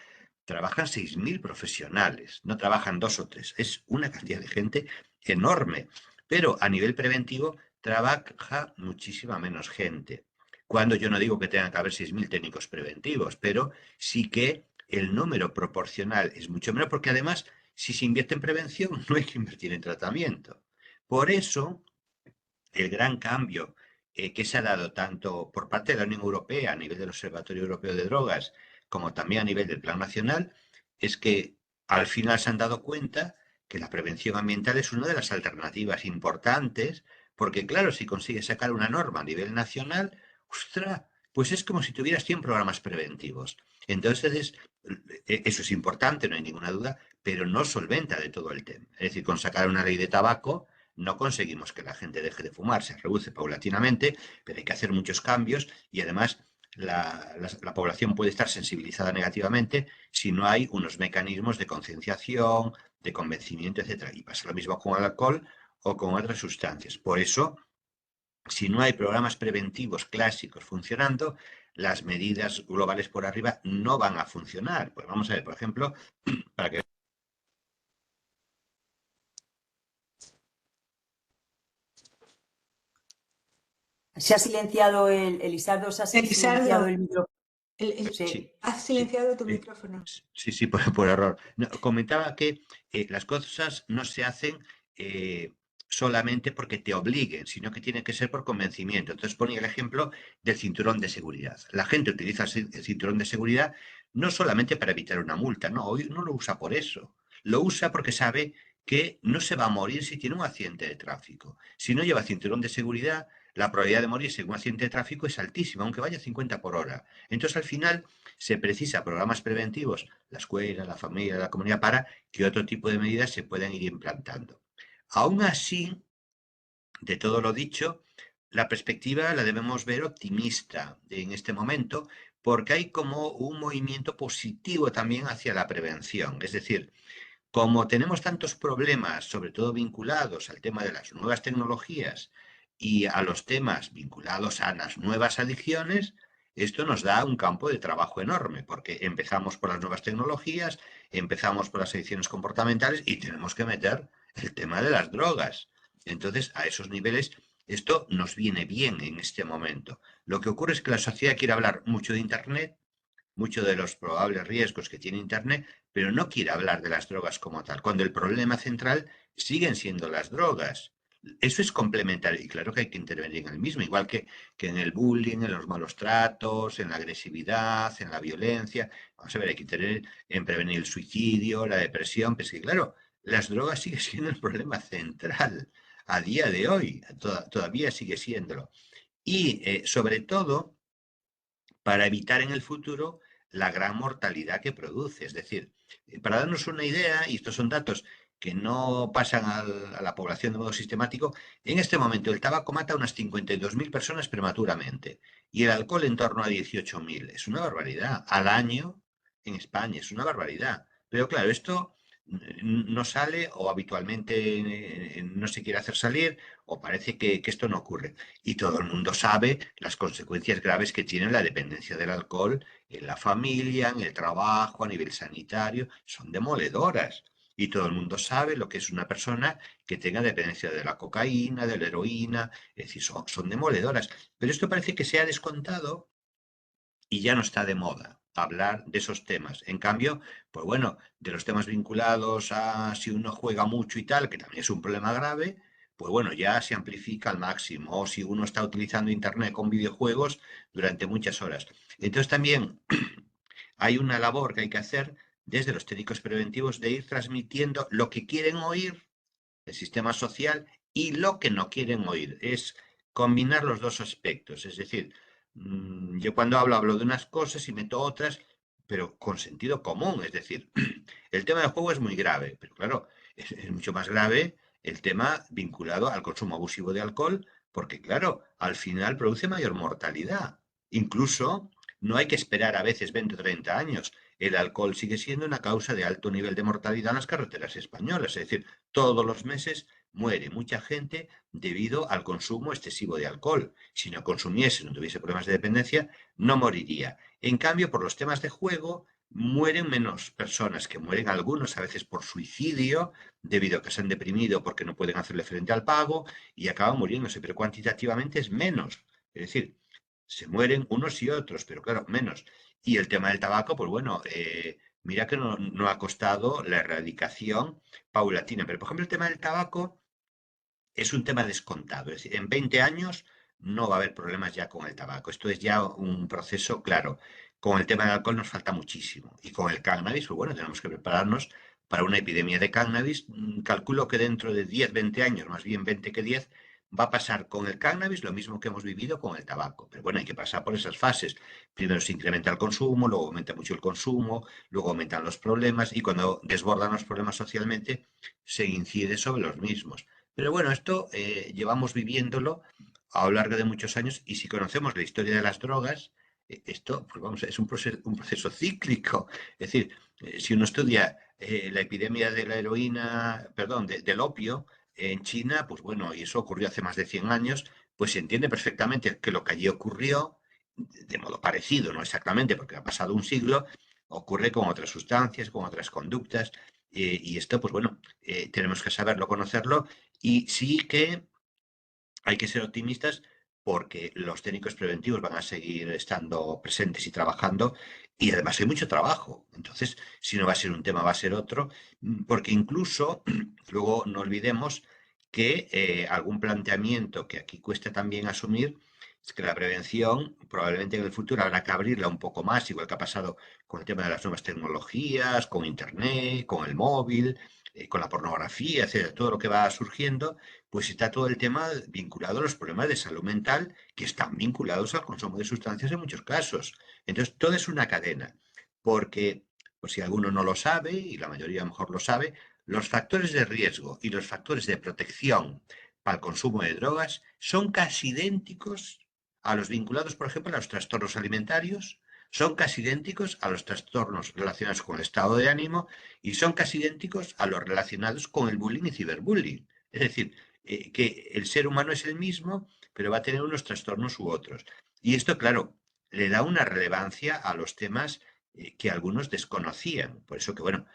trabajan 6.000 profesionales, no trabajan 2 o 3. Es una cantidad de gente enorme. Pero a nivel preventivo trabaja muchísima menos gente. Cuando yo no digo que tengan que haber 6.000 técnicos preventivos, pero sí que el número proporcional es mucho menor, porque además, si se invierte en prevención, no hay que invertir en tratamiento. Por eso, el gran cambio que se ha dado tanto por parte de la Unión Europea a nivel del Observatorio Europeo de Drogas como también a nivel del Plan Nacional es que al final se han dado cuenta que la prevención ambiental es una de las alternativas importantes porque claro, si consigues sacar una norma a nivel nacional, ¡ostras! Pues es como si tuvieras 100 programas preventivos. Entonces, eso es importante, no hay ninguna duda, pero no solventa de todo el tema. Es decir, con sacar una ley de tabaco no conseguimos que la gente deje de fumar, se reduce paulatinamente, pero hay que hacer muchos cambios y además la población puede estar sensibilizada negativamente si no hay unos mecanismos de concienciación, de convencimiento, etcétera. Y pasa lo mismo con el alcohol o con otras sustancias. Por eso, si no hay programas preventivos clásicos funcionando, las medidas globales por arriba no van a funcionar. Pues vamos a ver, por ejemplo, para que Se ha silenciado Elisardo, se ha silenciado Elisardo, el micrófono. sí, Sí. has sí, silenciado tu micrófono. sí, sí, por error. No, comentaba que las cosas no se hacen eh, solamente porque te obliguen, sino que tiene que ser por convencimiento. Entonces ponía el ejemplo del cinturón de seguridad. La gente utiliza el cinturón de seguridad no solamente para evitar una multa, no, hoy no lo usa por eso. Lo usa porque sabe que no se va a morir si tiene un accidente de tráfico. Si no lleva cinturón de seguridad, la probabilidad de morirse en un accidente de tráfico es altísima, aunque vaya a 50 por hora. Entonces, al final, se precisa programas preventivos, la escuela, la familia, la comunidad, para que otro tipo de medidas se puedan ir implantando. Aún así, de todo lo dicho, la perspectiva la debemos ver optimista en este momento, porque hay como un movimiento positivo también hacia la prevención. Es decir, como tenemos tantos problemas, sobre todo vinculados al tema de las nuevas tecnologías y a los temas vinculados a las nuevas adicciones, esto nos da un campo de trabajo enorme, porque empezamos por las nuevas tecnologías, empezamos por las adicciones comportamentales y tenemos que meter el tema de las drogas. Entonces, a esos niveles, esto nos viene bien en este momento. Lo que ocurre es que la sociedad quiere hablar mucho de Internet, mucho de los probables riesgos que tiene Internet, pero no quiere hablar de las drogas como tal, cuando el problema central siguen siendo las drogas. Eso es complementario y claro que hay que intervenir en el mismo, igual que en el bullying, en los malos tratos, en la agresividad, en la violencia. Vamos a ver, hay que intervenir en prevenir el suicidio, la depresión, pero es que claro, las drogas sigue siendo el problema central a día de hoy, todavía sigue siéndolo. Y sobre todo, para evitar en el futuro la gran mortalidad que produce. Es decir, para darnos una idea, y estos son datos que no pasan a la población de modo sistemático, en este momento el tabaco mata a unas 52.000 personas prematuramente y el alcohol en torno a 18.000. Es una barbaridad. Al año en España es una barbaridad. Pero claro, esto no sale o habitualmente no se quiere hacer salir o parece que esto no ocurre. Y todo el mundo sabe las consecuencias graves que tiene la dependencia del alcohol en la familia, en el trabajo, a nivel sanitario. Son demoledoras. Y todo el mundo sabe lo que es una persona que tenga dependencia de la cocaína, de la heroína. Es decir, son demoledoras. Pero esto parece que se ha descontado y ya no está de moda hablar de esos temas. En cambio, pues bueno, de los temas vinculados a si uno juega mucho y tal, que también es un problema grave, pues bueno, ya se amplifica al máximo. O si uno está utilizando Internet con videojuegos durante muchas horas. Entonces también hay una labor que hay que hacer desde los técnicos preventivos de ir transmitiendo lo que quieren oír el sistema social y lo que no quieren oír. Es combinar los dos aspectos. Es decir, yo cuando hablo de unas cosas y meto otras, pero con sentido común. Es decir, el tema del juego es muy grave, pero claro, es mucho más grave el tema vinculado al consumo abusivo de alcohol, porque claro, al final produce mayor mortalidad. Incluso no hay que esperar a veces 20 o 30 años. El alcohol sigue siendo una causa de alto nivel de mortalidad en las carreteras españolas. Es decir, todos los meses muere mucha gente debido al consumo excesivo de alcohol. Si no consumiese, no tuviese problemas de dependencia, no moriría. En cambio, por los temas de juego, mueren menos personas, que mueren algunos a veces por suicidio, debido a que se han deprimido porque no pueden hacerle frente al pago y acaban muriéndose, pero cuantitativamente es menos. Es decir, se mueren unos y otros, pero claro, menos. Y el tema del tabaco, pues bueno, mira que no ha costado la erradicación paulatina. Pero, por ejemplo, el tema del tabaco es un tema descontado. Es decir, en 20 años no va a haber problemas ya con el tabaco. Esto es ya un proceso claro. Con el tema del alcohol nos falta muchísimo. Y con el cannabis, pues bueno, tenemos que prepararnos para una epidemia de cannabis. Calculo que dentro de 10, 20 años, más bien 20 que 10, va a pasar con el cannabis lo mismo que hemos vivido con el tabaco. Pero bueno, hay que pasar por esas fases. Primero se incrementa el consumo, luego aumenta mucho el consumo, luego aumentan los problemas y cuando desbordan los problemas socialmente, se incide sobre los mismos. Pero bueno, esto llevamos viviéndolo a lo largo de muchos años y si conocemos la historia de las drogas, esto, pues vamos, es un proceso cíclico. Es decir, si uno estudia la epidemia de la heroína, perdón, del opio en China, pues bueno, y eso ocurrió hace más de 100 años, pues se entiende perfectamente que lo que allí ocurrió, de modo parecido, no exactamente, porque ha pasado un siglo, ocurre con otras sustancias, con otras conductas, y esto, pues bueno, tenemos que saberlo, conocerlo, y sí que hay que ser optimistas porque los técnicos preventivos van a seguir estando presentes y trabajando y además hay mucho trabajo. Entonces, si no va a ser un tema, va a ser otro, porque incluso, luego no olvidemos que algún planteamiento que aquí cuesta también asumir es que la prevención probablemente en el futuro habrá que abrirla un poco más, igual que ha pasado con el tema de las nuevas tecnologías, con Internet, con el móvil, con la pornografía, etcétera, todo lo que va surgiendo pues está todo el tema vinculado a los problemas de salud mental que están vinculados al consumo de sustancias en muchos casos. Entonces, todo es una cadena, porque, por si alguno no lo sabe, y la mayoría a lo mejor lo sabe, los factores de riesgo y los factores de protección para el consumo de drogas son casi idénticos a los vinculados, por ejemplo, a los trastornos alimentarios, son casi idénticos a los trastornos relacionados con el estado de ánimo y son casi idénticos a los relacionados con el bullying y ciberbullying. Es decir, que el ser humano es el mismo, pero va a tener unos trastornos u otros. Y esto, claro, le da una relevancia a los temas que algunos desconocían. Por eso que, bueno,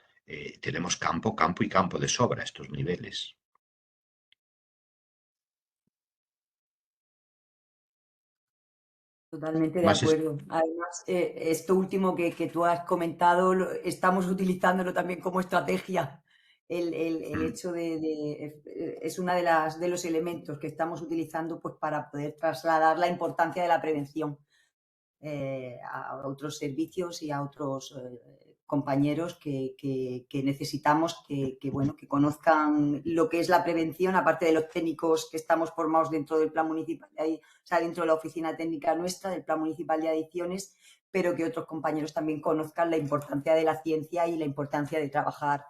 tenemos campo, campo y campo de sobra a estos niveles. Totalmente de Más es, acuerdo. Además, esto último que tú has comentado, estamos utilizándolo también como estrategia. El mm, hecho es una de los elementos que estamos utilizando pues, para poder trasladar la importancia de la prevención a otros servicios y a otros compañeros que necesitamos bueno, que conozcan lo que es la prevención, aparte de los técnicos que estamos formados dentro del plan municipal, o sea, dentro de la oficina técnica nuestra, del plan municipal de adicciones, pero que otros compañeros también conozcan la importancia de la ciencia y la importancia de trabajar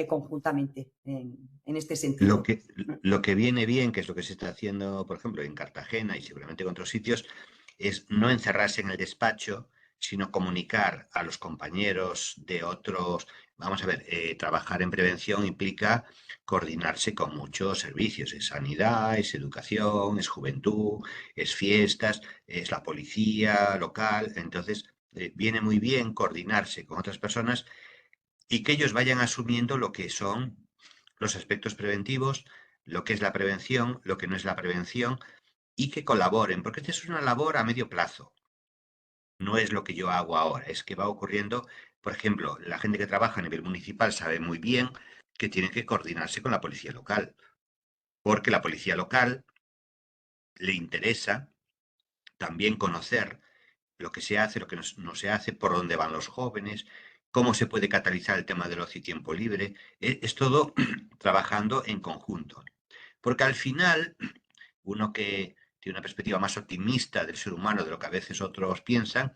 conjuntamente en este lo sentido. que, lo que viene bien, que es lo que se está haciendo, por ejemplo, en Cartagena y seguramente en otros sitios, es no encerrarse en el despacho, sino comunicar a los compañeros de otros. Vamos a ver, trabajar en prevención implica coordinarse con muchos servicios. Es sanidad, es educación, es juventud, es fiestas, es la policía local. Entonces, viene muy bien coordinarse con otras personas y que ellos vayan asumiendo lo que son los aspectos preventivos, lo que es la prevención, lo que no es la prevención, y que colaboren, porque esta es una labor a medio plazo. No es lo que yo hago ahora, es que va ocurriendo, por ejemplo, la gente que trabaja a nivel municipal sabe muy bien que tiene que coordinarse con la policía local, porque la policía local le interesa también conocer lo que se hace, lo que no se hace, por dónde van los jóvenes, cómo se puede catalizar el tema del ocio y tiempo libre. Es todo trabajando en conjunto. Porque al final, uno que tiene una perspectiva más optimista del ser humano de lo que a veces otros piensan,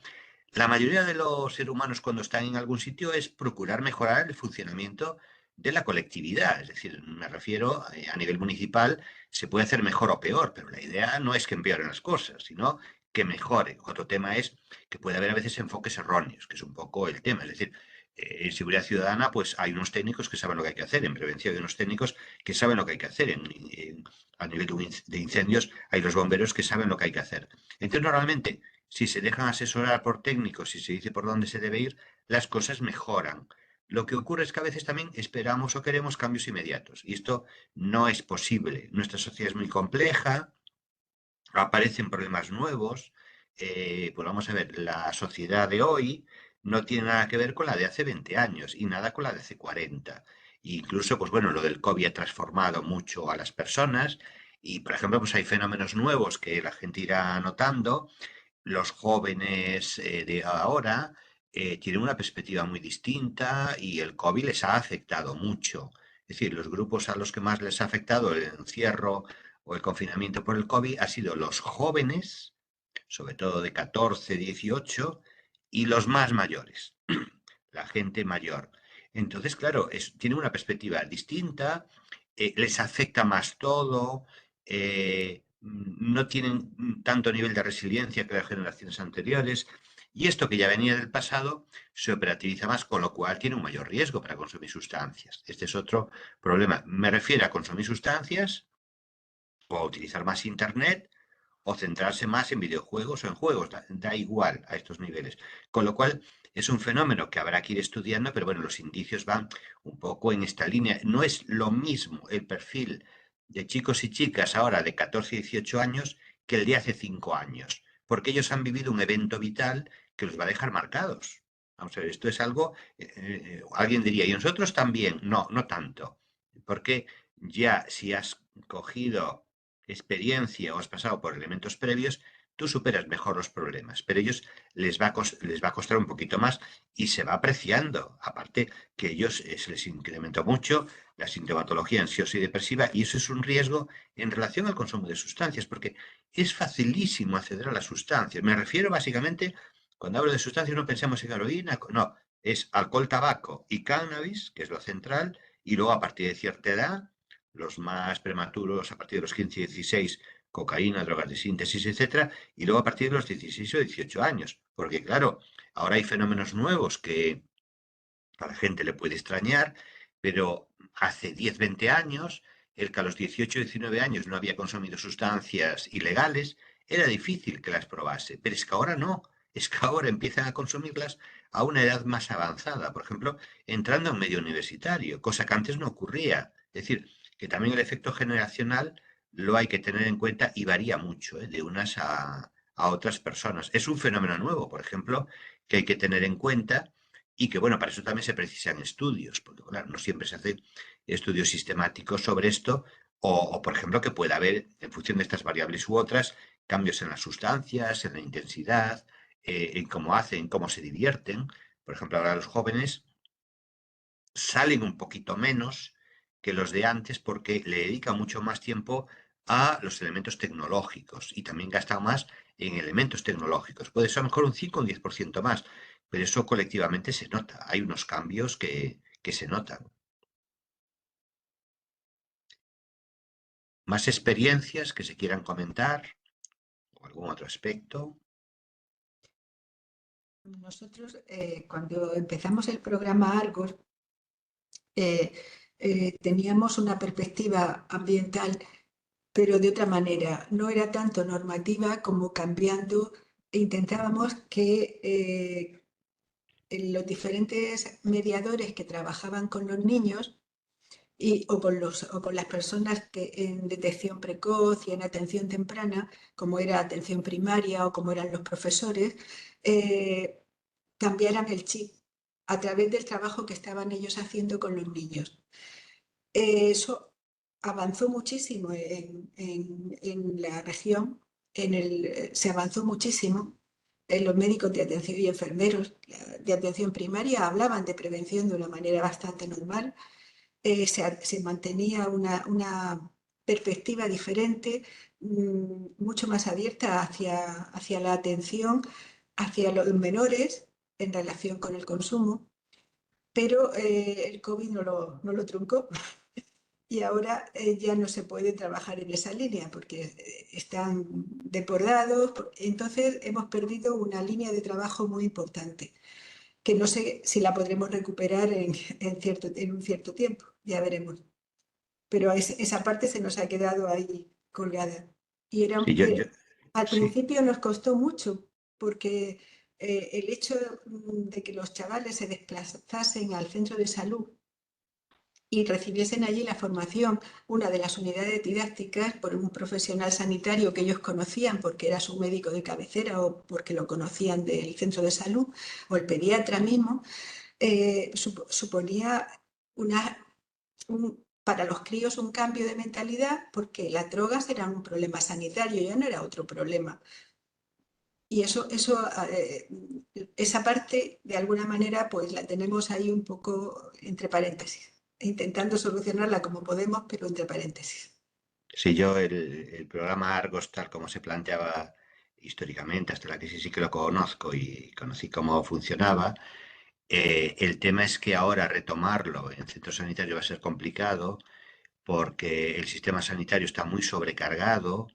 la mayoría de los seres humanos cuando están en algún sitio es procurar mejorar el funcionamiento de la colectividad. Es decir, me refiero a nivel municipal, se puede hacer mejor o peor, pero la idea no es que empeoren las cosas, sino que mejore. Otro tema es que puede haber a veces enfoques erróneos, que es un poco el tema. Es decir, en seguridad ciudadana, pues hay unos técnicos que saben lo que hay que hacer. En prevención hay unos técnicos que saben lo que hay que hacer. A nivel de incendios hay los bomberos que saben lo que hay que hacer. Entonces, normalmente si se dejan asesorar por técnicos y se dice por dónde se debe ir, las cosas mejoran. Lo que ocurre es que a veces también esperamos o queremos cambios inmediatos y esto no es posible. Nuestra sociedad es muy compleja, aparecen problemas nuevos. Pues vamos a ver, la sociedad de hoy no tiene nada que ver con la de hace 20 años y nada con la de hace 40. Incluso, pues bueno, lo del COVID ha transformado mucho a las personas y, por ejemplo, pues hay fenómenos nuevos que la gente irá notando. Los jóvenes de ahora tienen una perspectiva muy distinta y el COVID les ha afectado mucho. Es decir, los grupos a los que más les ha afectado el encierro o el confinamiento por el COVID ha sido los jóvenes, sobre todo de 14, 18, y los más mayores, la gente mayor. Entonces, claro, tiene una perspectiva distinta, les afecta más todo, no tienen tanto nivel de resiliencia que las generaciones anteriores, y esto que ya venía del pasado se operativiza más, con lo cual tiene un mayor riesgo para consumir sustancias. Este es otro problema. Me refiero a consumir sustancias o a utilizar más Internet o centrarse más en videojuegos o en juegos, da igual a estos niveles. Con lo cual es un fenómeno que habrá que ir estudiando, pero bueno, los indicios van un poco en esta línea. No es lo mismo el perfil de chicos y chicas ahora de 14 y 18 años que el de hace 5 años, porque ellos han vivido un evento vital que los va a dejar marcados. Vamos a ver, esto es algo, alguien diría, ¿y nosotros también? No, no tanto, porque ya si has cogido experiencia o has pasado por elementos previos, tú superas mejor los problemas, pero ellos les va a costar un poquito más y se va apreciando. Aparte que ellos se les incrementó mucho la sintomatología ansiosa y depresiva y eso es un riesgo en relación al consumo de sustancias, porque es facilísimo acceder a las sustancias. Me refiero básicamente, cuando hablo de sustancias no pensamos en heroína, no, es alcohol, tabaco y cannabis, que es lo central, y luego a partir de cierta edad los más prematuros a partir de los 15 y 16, cocaína, drogas de síntesis, etcétera, y luego a partir de los 16 o 18 años. Porque claro, ahora hay fenómenos nuevos que a la gente le puede extrañar, pero hace 10, 20 años, el que a los 18 o 19 años no había consumido sustancias ilegales, era difícil que las probase, pero es que ahora no, es que ahora empiezan a consumirlas a una edad más avanzada, por ejemplo, entrando en medio universitario, cosa que antes no ocurría. Es decir, que también el efecto generacional lo hay que tener en cuenta y varía mucho, de unas a otras personas. Es un fenómeno nuevo, por ejemplo, que hay que tener en cuenta y que, bueno, para eso también se precisan estudios, porque, claro, no siempre se hacen estudios sistemáticos sobre esto, por ejemplo, que pueda haber, en función de estas variables u otras, cambios en las sustancias, en la intensidad, en cómo hacen, cómo se divierten. Por ejemplo, ahora los jóvenes salen un poquito menos que los de antes porque le dedican mucho más tiempo a los elementos tecnológicos y también gastan más en elementos tecnológicos. Puede ser a lo mejor un 5 o un 10% más, pero eso colectivamente se nota. Hay unos cambios que se notan. ¿Más experiencias que se quieran comentar o algún otro aspecto? Nosotros, cuando empezamos el programa Argos, eh, teníamos una perspectiva ambiental, pero de otra manera. No era tanto normativa como cambiando. Intentábamos que los diferentes mediadores que trabajaban con los niños o con las personas que en detección precoz y en atención temprana, como era atención primaria o como eran los profesores, eh, cambiaran el chip a través del trabajo que estaban ellos haciendo con los niños. Eso avanzó muchísimo en la región, se avanzó muchísimo. Los médicos de atención y enfermeros de atención primaria hablaban de prevención de una manera bastante normal. Se mantenía una perspectiva diferente, mucho más abierta hacia la atención, hacia los menores en relación con el consumo, pero el COVID no lo truncó y ahora ya no se puede trabajar en esa línea porque están desbordados. Entonces hemos perdido una línea de trabajo muy importante, que no sé si la podremos recuperar en un cierto tiempo, ya veremos. Pero esa parte se nos ha quedado ahí colgada. Y Sí, al sí. principio nos costó mucho, porque el hecho de que los chavales se desplazasen al centro de salud y recibiesen allí la formación, una de las unidades didácticas, por un profesional sanitario que ellos conocían porque era su médico de cabecera o porque lo conocían del centro de salud, o el pediatra mismo, suponía una para los críos un cambio de mentalidad, porque las drogas eran un problema sanitario, ya no era otro problema. Y esa parte, de alguna manera, pues la tenemos ahí un poco entre paréntesis, intentando solucionarla como podemos, pero entre paréntesis. Si yo el programa Argos, tal como se planteaba históricamente, hasta la crisis sí que lo conozco y conocí cómo funcionaba, el tema es que ahora retomarlo en centros sanitarios va a ser complicado porque el sistema sanitario está muy sobrecargado,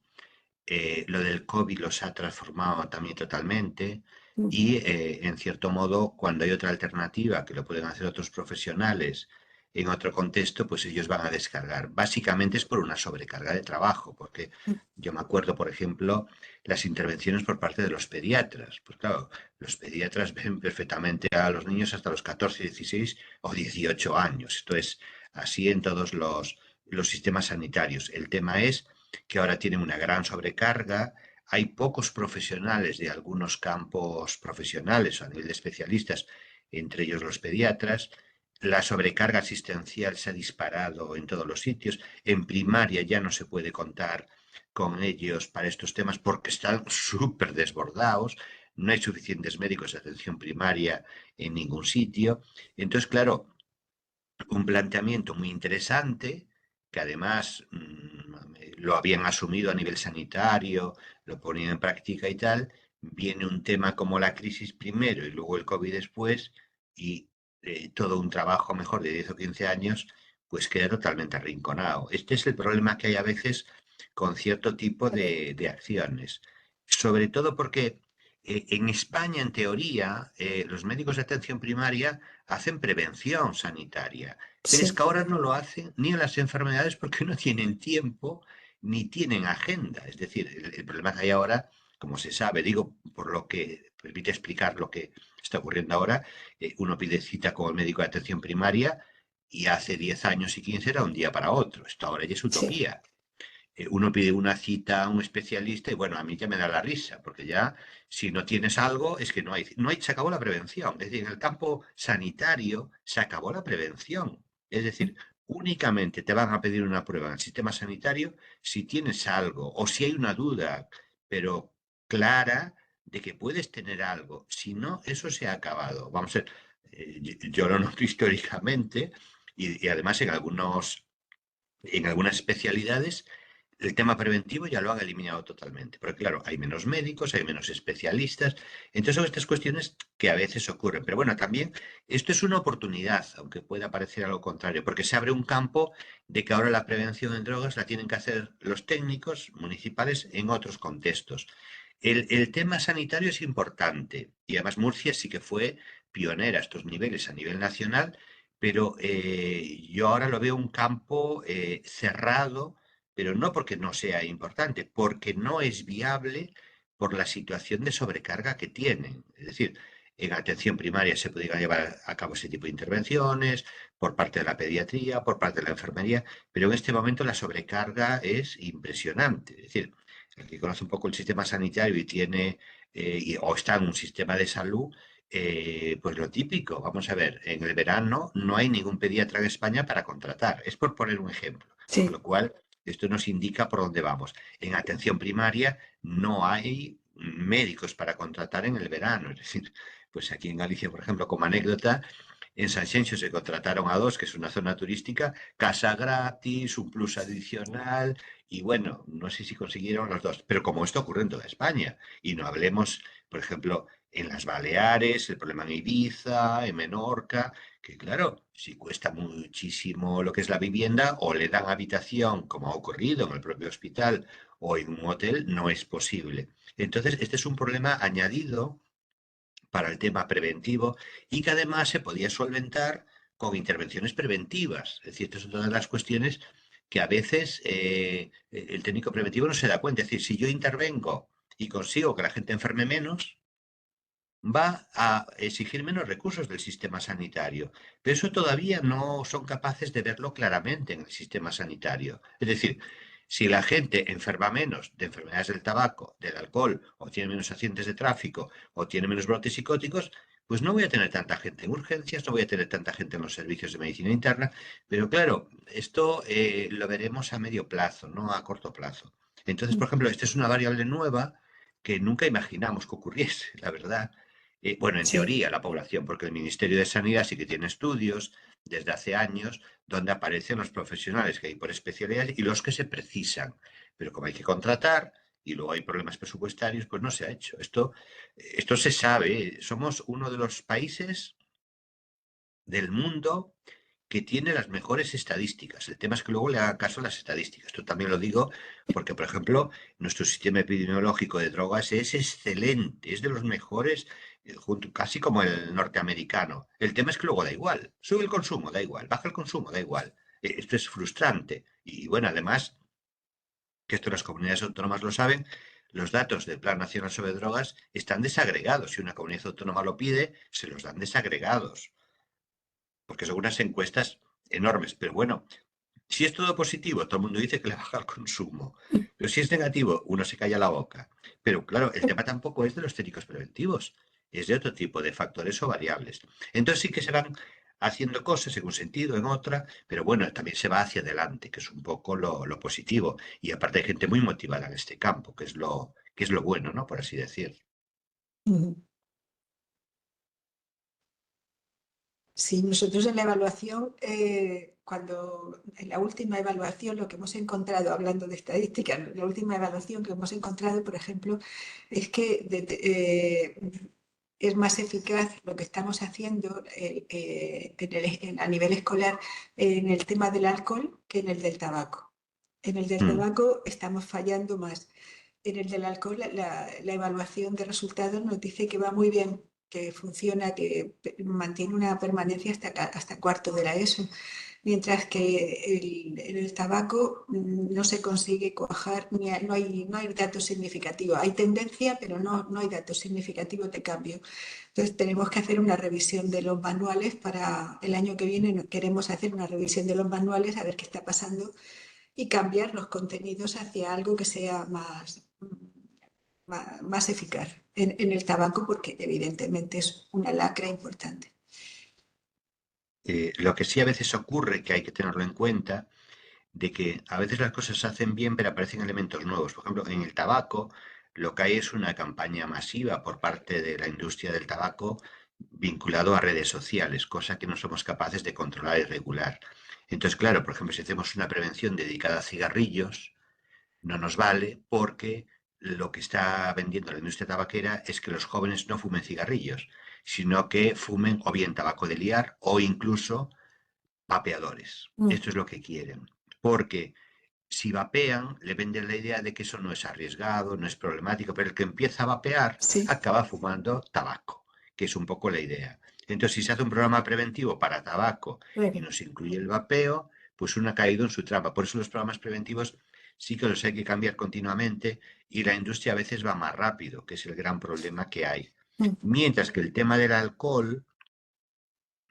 lo del COVID los ha transformado también totalmente y, en cierto modo, cuando hay otra alternativa que lo pueden hacer otros profesionales en otro contexto, pues ellos van a descargar. Básicamente es por una sobrecarga de trabajo, porque yo me acuerdo, por ejemplo, las intervenciones por parte de los pediatras. Pues claro, los pediatras ven perfectamente a los niños hasta los 14, 16 o 18 años. Esto es así en todos los sistemas sanitarios. El tema es que ahora tienen una gran sobrecarga. Hay pocos profesionales de algunos campos profesionales a nivel de especialistas, entre ellos los pediatras. La sobrecarga asistencial se ha disparado en todos los sitios. En primaria ya no se puede contar con ellos para estos temas porque están súper desbordados. No hay suficientes médicos de atención primaria en ningún sitio. Entonces, claro, un planteamiento muy interesante, que además lo habían asumido a nivel sanitario, lo ponían en práctica y tal, viene un tema como la crisis primero y luego el COVID después, y todo un trabajo mejor de 10 o 15 años, pues queda totalmente arrinconado. Este es el problema que hay a veces con cierto tipo de acciones, sobre todo porque en España, en teoría, los médicos de atención primaria hacen prevención sanitaria, pero es Sí, que ahora no lo hacen ni en las enfermedades porque no tienen tiempo ni tienen agenda. Es decir, el problema que hay ahora, como se sabe, digo, por lo que permite explicar lo que está ocurriendo ahora, uno pide cita con el médico de atención primaria y hace 10 años y 15 era un día para otro. Esto ahora ya es sí, utopía. Uno pide una cita a un especialista y bueno, a mí ya me da la risa, porque ya si no tienes algo es que no hay, se acabó la prevención. Es decir, en el campo sanitario se acabó la prevención. Es decir, únicamente te van a pedir una prueba en el sistema sanitario si tienes algo o si hay una duda, pero clara de que puedes tener algo. Si no, eso se ha acabado. Vamos a ver, yo lo noto históricamente y además en algunas especialidades el tema preventivo ya lo han eliminado totalmente, porque claro, hay menos médicos, hay menos especialistas, entonces son estas cuestiones que a veces ocurren. Pero bueno, también esto es una oportunidad, aunque pueda parecer algo contrario, porque se abre un campo de que ahora la prevención en drogas la tienen que hacer los técnicos municipales en otros contextos. El tema sanitario es importante y además Murcia sí que fue pionera a estos niveles a nivel nacional, pero yo ahora lo veo un campo cerrado, pero no porque no sea importante, porque no es viable por la situación de sobrecarga que tienen. Es decir, en atención primaria se podrían llevar a cabo ese tipo de intervenciones por parte de la pediatría, por parte de la enfermería, pero en este momento la sobrecarga es impresionante. Es decir, el que conoce un poco el sistema sanitario y tiene o está en un sistema de salud, pues lo típico, vamos a ver, en el verano no hay ningún pediatra en España para contratar, es por poner un ejemplo, con lo sí. cual esto nos indica por dónde vamos. En atención primaria no hay médicos para contratar en el verano, es decir, pues aquí en Galicia, por ejemplo, como anécdota, en Sanxenxo se contrataron a dos, que es una zona turística, casa gratis, un plus adicional, y bueno, no sé si consiguieron los dos, pero como esto ocurre en toda España, y no hablemos, por ejemplo, en las Baleares, el problema en Ibiza, en Menorca, que claro, si cuesta muchísimo lo que es la vivienda, o le dan habitación, como ha ocurrido en el propio hospital o en un hotel, no es posible. Entonces, este es un problema añadido para el tema preventivo y que además se podía solventar con intervenciones preventivas. Es decir, estas son todas las cuestiones que a veces el técnico preventivo no se da cuenta. Es decir, si yo intervengo y consigo que la gente enferme menos, va a exigir menos recursos del sistema sanitario. Pero eso todavía no son capaces de verlo claramente en el sistema sanitario. Es decir, si la gente enferma menos de enfermedades del tabaco, del alcohol, o tiene menos accidentes de tráfico, o tiene menos brotes psicóticos, pues no voy a tener tanta gente en urgencias, no voy a tener tanta gente en los servicios de medicina interna, pero claro, esto lo veremos a medio plazo, no a corto plazo. Entonces, por ejemplo, esta es una variable nueva que nunca imaginamos que ocurriese, la verdad. Bueno, en Sí. teoría, la población, porque el Ministerio de Sanidad sí que tiene estudios desde hace años donde aparecen los profesionales que hay por especialidad y los que se precisan. Pero como hay que contratar y luego hay problemas presupuestarios, pues no se ha hecho. Esto se sabe. Somos uno de los países del mundo que tiene las mejores estadísticas. El tema es que luego le haga caso a las estadísticas. Esto también lo digo porque, por ejemplo, nuestro sistema epidemiológico de drogas es excelente, es de los mejores, casi como el norteamericano. El tema es que luego da igual. Sube el consumo, da igual. Baja el consumo, da igual. Esto es frustrante. Y bueno, además, que esto las comunidades autónomas lo saben, los datos del Plan Nacional sobre Drogas están desagregados. Si una comunidad autónoma lo pide, se los dan desagregados porque son unas encuestas enormes. Pero bueno, si es todo positivo, todo el mundo dice que le baja el consumo. Pero si es negativo, uno se calla la boca. Pero claro, el tema tampoco es de los técnicos preventivos, es de otro tipo de factores o variables. Entonces sí que se van haciendo cosas en un sentido, en otra, pero bueno, también se va hacia adelante, que es un poco lo positivo. Y aparte hay gente muy motivada en este campo, que es lo bueno, ¿no? Por así decir. Ujú. Sí, nosotros en la evaluación, cuando en la última evaluación lo que hemos encontrado, hablando de estadística, la última evaluación que hemos encontrado, por ejemplo, es que es más eficaz lo que estamos haciendo a nivel escolar en el tema del alcohol que en el del tabaco. En el del Mm. tabaco estamos fallando más. En el del alcohol, la evaluación de resultados nos dice que va muy bien, que funciona, que mantiene una permanencia hasta cuarto de la ESO, mientras que en el tabaco no se consigue cuajar, no hay datos significativos. Hay tendencia, pero no hay datos significativos de cambio. Entonces tenemos que hacer una revisión de los manuales para el año que viene. Queremos hacer una revisión de los manuales a ver qué está pasando y cambiar los contenidos hacia algo que sea más eficaz en el tabaco, porque evidentemente es una lacra importante. Lo que sí a veces ocurre, que hay que tenerlo en cuenta, de que a veces las cosas se hacen bien, pero aparecen elementos nuevos. Por ejemplo, en el tabaco, lo que hay es una campaña masiva por parte de la industria del tabaco vinculado a redes sociales, cosa que no somos capaces de controlar y regular. Entonces, claro, por ejemplo, si hacemos una prevención dedicada a cigarrillos, no nos vale porque lo que está vendiendo la industria tabaquera es que los jóvenes no fumen cigarrillos, sino que fumen o bien tabaco de liar o incluso vapeadores. Mm. Esto es lo que quieren. Porque si vapean, le venden la idea de que eso no es arriesgado, no es problemático, pero el que empieza a vapear Sí. acaba fumando tabaco, que es un poco la idea. Entonces, si se hace un programa preventivo para tabaco y Bueno, no se incluye el vapeo, pues uno ha caído en su trampa. Por eso los programas preventivos sí que los hay que cambiar continuamente y la industria a veces va más rápido, que es el gran problema que hay. mm, Mientras que el tema del alcohol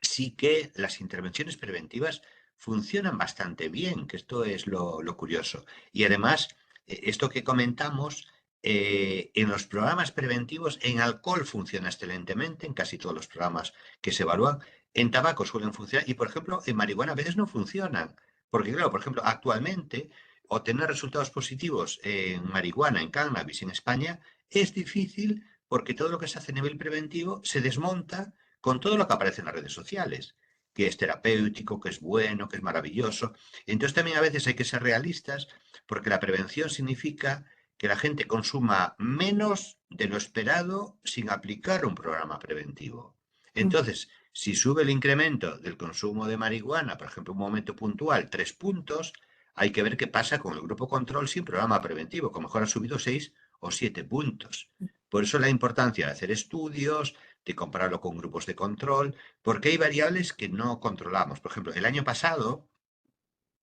sí que las intervenciones preventivas funcionan bastante bien, que esto es lo curioso. Y además, esto que comentamos, en los programas preventivos, en alcohol funciona excelentemente, en casi todos los programas que se evalúan, en tabaco suelen funcionar y, por ejemplo, en marihuana a veces no funcionan. Porque, claro, por ejemplo, actualmente obtener resultados positivos en marihuana, en cannabis en España, es difícil porque todo lo que se hace a nivel preventivo se desmonta con todo lo que aparece en las redes sociales, que es terapéutico, que es bueno, que es maravilloso. Entonces también a veces hay que ser realistas porque la prevención significa que la gente consuma menos de lo esperado sin aplicar un programa preventivo. mm, Entonces, si sube el incremento del consumo de marihuana, por ejemplo, un momento puntual, 3 puntos, hay que ver qué pasa con el grupo control sin programa preventivo, que a lo mejor ha subido 6 o 7 puntos. Por eso la importancia de hacer estudios, de compararlo con grupos de control, porque hay variables que no controlamos. Por ejemplo, el año pasado,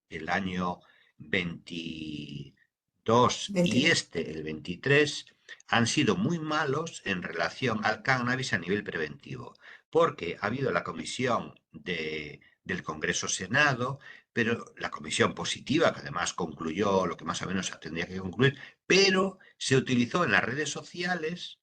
el año 22 y 22. este, el 23, han sido muy malos en relación al cannabis a nivel preventivo, porque ha habido la comisión del Congreso-Senado, pero la comisión positiva, que además concluyó lo que más o menos tendría que concluir, pero se utilizó en las redes sociales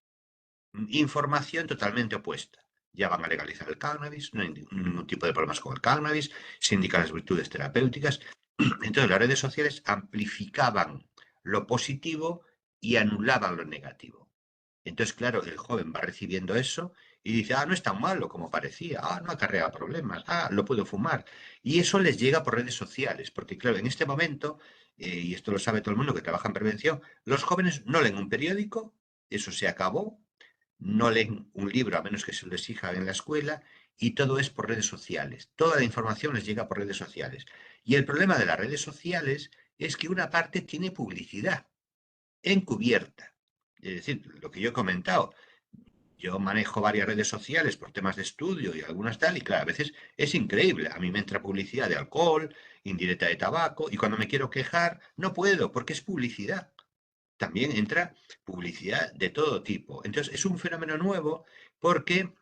información totalmente opuesta. ya van a legalizar el cannabis, no hay ningún tipo de problemas con el cannabis, se indican las virtudes terapéuticas. Entonces las redes sociales amplificaban lo positivo y anulaban lo negativo. Entonces, claro, el joven va recibiendo eso y dice, no es tan malo como parecía, no acarrea problemas, lo puedo fumar. Y eso les llega por redes sociales, porque claro, en este momento, y esto lo sabe todo el mundo que trabaja en prevención, los jóvenes no leen un periódico, eso se acabó, no leen un libro a menos que se lo exija en la escuela, y todo es por redes sociales. Toda la información les llega por redes sociales. Y el problema de las redes sociales es que una parte tiene publicidad encubierta. Es decir, lo que yo he comentado, yo manejo varias redes sociales por temas de estudio y algunas tal, y claro, a veces es increíble. A mí me entra publicidad de alcohol, indirecta de tabaco, y cuando me quiero quejar, no puedo, porque es publicidad. También entra publicidad de todo tipo. Entonces, es un fenómeno nuevo porque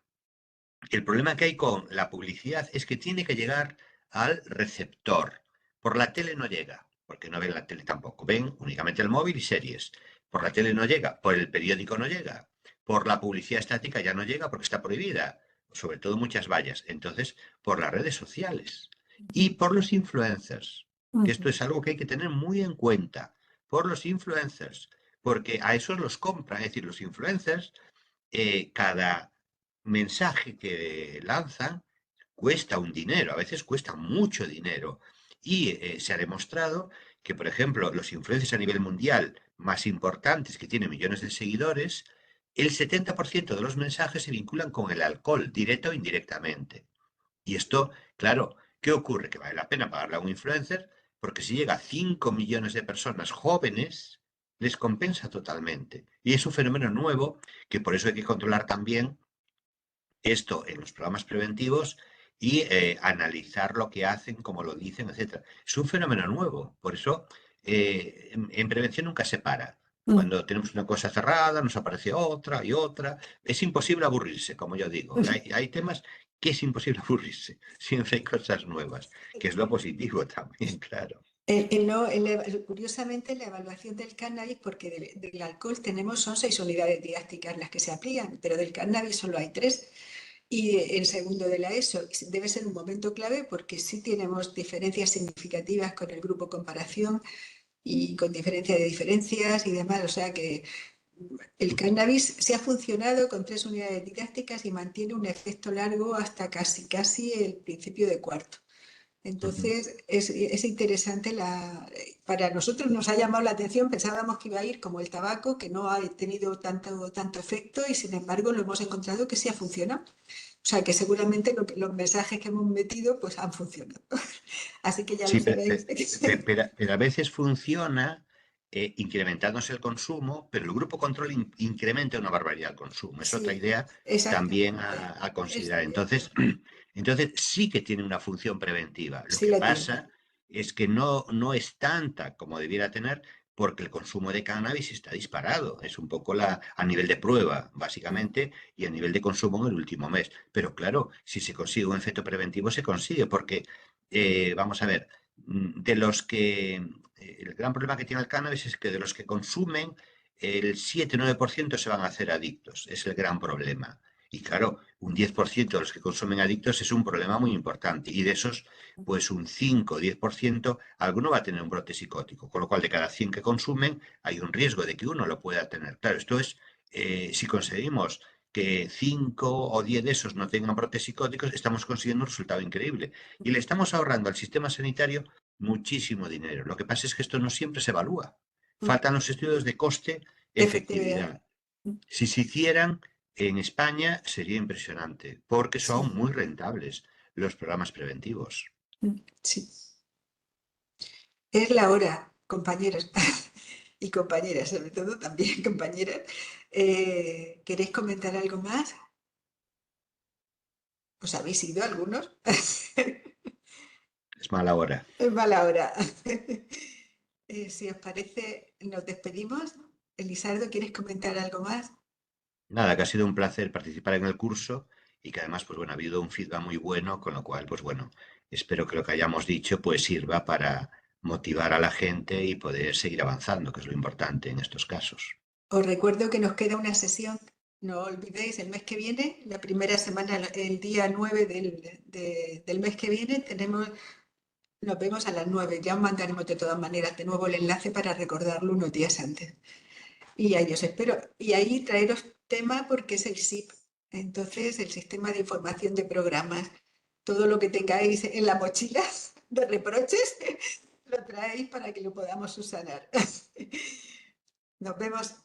el problema que hay con la publicidad es que tiene que llegar al receptor. Por la tele no llega, porque no ven la tele tampoco. Ven únicamente el móvil y series. Por la tele no llega, por el periódico no llega. Por la publicidad estática ya no llega porque está prohibida. Sobre todo muchas vallas. Entonces, por las redes sociales. Y por los influencers. Que esto es algo que hay que tener muy en cuenta. Por los influencers. Porque a esos los compran. Es decir, los influencers, cada mensaje que lanzan cuesta un dinero, a veces cuesta mucho dinero. Y se ha demostrado que, por ejemplo, los influencers a nivel mundial más importantes, que tienen millones de seguidores, el 70% de los mensajes se vinculan con el alcohol, directo o indirectamente. Y esto, claro, ¿qué ocurre? Que vale la pena pagarle a un influencer, porque si llega a 5 millones de personas jóvenes, les compensa totalmente. Y es un fenómeno nuevo que por eso hay que controlar también esto en los programas preventivos y analizar lo que hacen, cómo lo dicen, etcétera. Es un fenómeno nuevo, por eso en prevención nunca se para. Cuando tenemos una cosa cerrada, nos aparece otra y otra. Es imposible aburrirse, como yo digo. Hay temas que es imposible aburrirse. Siempre hay cosas nuevas, que es lo positivo también, claro. Curiosamente, la evaluación del cannabis, porque del alcohol son 6 unidades didácticas las que se aplican, pero del cannabis solo hay 3. Y en segundo de la ESO debe ser un momento clave porque sí tenemos diferencias significativas con el grupo comparación y con diferencia de diferencias y demás. O sea que el cannabis se ha funcionado con 3 unidades didácticas y mantiene un efecto largo hasta casi el principio de cuarto. Entonces, es interesante. Para nosotros nos ha llamado la atención, pensábamos que iba a ir como el tabaco, que no ha tenido tanto efecto, y sin embargo lo hemos encontrado que sí ha funcionado. O sea, que seguramente los mensajes que hemos metido pues han funcionado. Así que ya lo Sí, sabéis. pero a veces funciona incrementándose el consumo, pero el grupo control incrementa una barbaridad el consumo. Es otra Sí, idea también exactamente. a considerar. Entonces, sí que tiene una función preventiva. Lo Sí que la tiene. pasa es que no es tanta como debiera tener porque el consumo de cannabis está disparado. Es un poco a nivel de prueba, básicamente, y a nivel de consumo en el último mes. Pero claro, si se consigue un efecto preventivo, se consigue, porque, vamos a ver, de los que el gran problema que tiene el cannabis es que de los que consumen, el 7-9% se van a hacer adictos. Es el gran problema. Y claro, un 10% de los que consumen adictos es un problema muy importante. Y de esos, pues un 5 o 10%, alguno va a tener un brote psicótico. Con lo cual, de cada 100 que consumen, hay un riesgo de que uno lo pueda tener. Claro, esto es, si conseguimos que 5 o 10 de esos no tengan brotes psicóticos, estamos consiguiendo un resultado increíble. Y le estamos ahorrando al sistema sanitario muchísimo dinero. Lo que pasa es que esto no siempre se evalúa. Faltan los estudios de Efectividad. coste-efectividad. Si se hicieran en España sería impresionante, porque son Sí, muy rentables los programas preventivos. sí. Es la hora, compañeros y compañeras, sobre todo también compañeras. ¿Queréis comentar algo más? ¿Os habéis ido algunos? Es mala hora. Es mala hora. Si os parece, nos despedimos. Elisardo, ¿quieres comentar algo más? Nada, que ha sido un placer participar en el curso y que además, pues bueno, ha habido un feedback muy bueno, con lo cual, pues bueno, espero que lo que hayamos dicho pues sirva para motivar a la gente y poder seguir avanzando, que es lo importante en estos casos. Os recuerdo que nos queda una sesión No olvidéis, el mes que viene, la primera semana, el día 9 del mes que viene, nos vemos a las 9. Ya os mandaremos de todas maneras de nuevo el enlace para recordarlo unos días antes. Y ahí os espero. Y ahí traeros tema porque es el SIP. Entonces, el sistema de información de programas. Todo lo que tengáis en la mochila de reproches, lo traéis para que lo podamos subsanar. Nos vemos.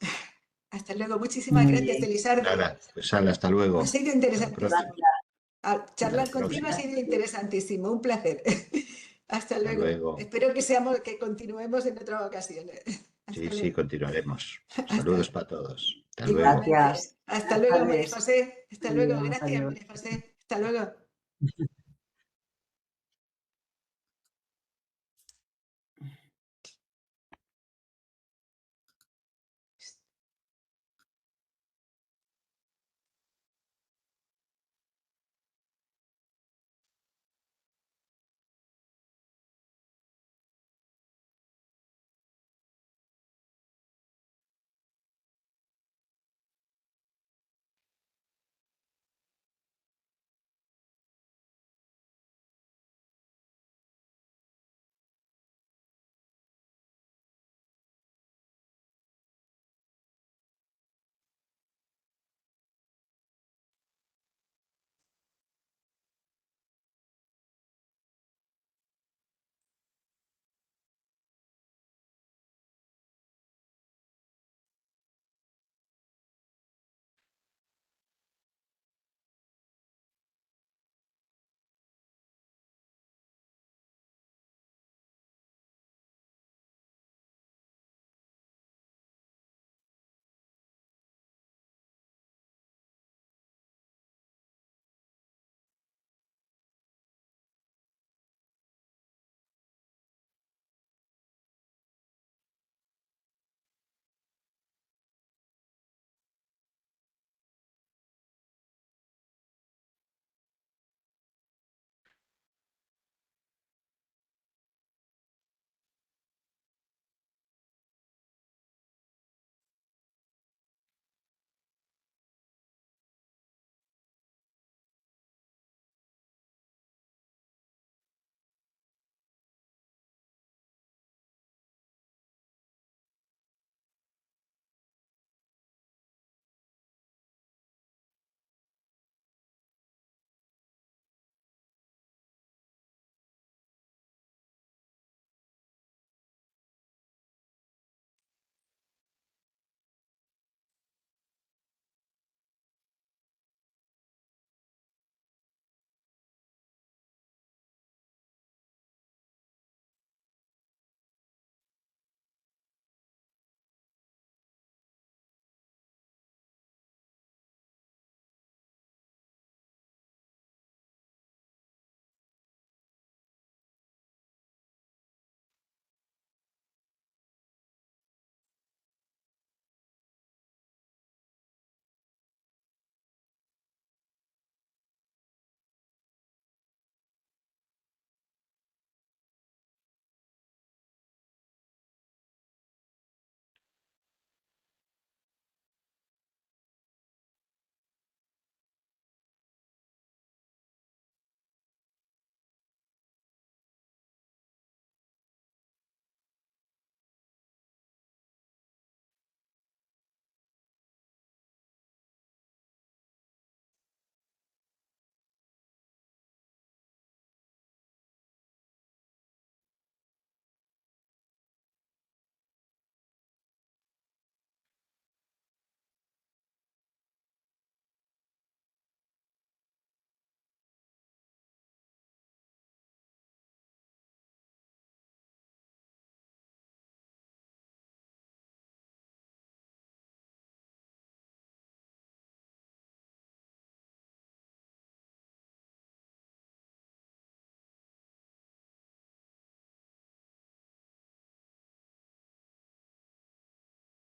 Hasta luego. Muchísimas Muy gracias, bien, Elisardo. Nada, pues hala, hasta Ha luego. sido Hasta la próxima. interesantísimo. Hasta la Charlar contigo ha próxima. sido interesantísimo. Un placer. Hasta Hasta luego. luego. Espero que continuemos en otras ocasiones. Sí, Hasta sí, luego. continuaremos. Saludos Hasta, para todos. Hasta luego. igualmente. gracias. Hasta Hasta luego, María luego. José. Hasta luego. Adiós, Gracias, adiós. María José. Hasta luego.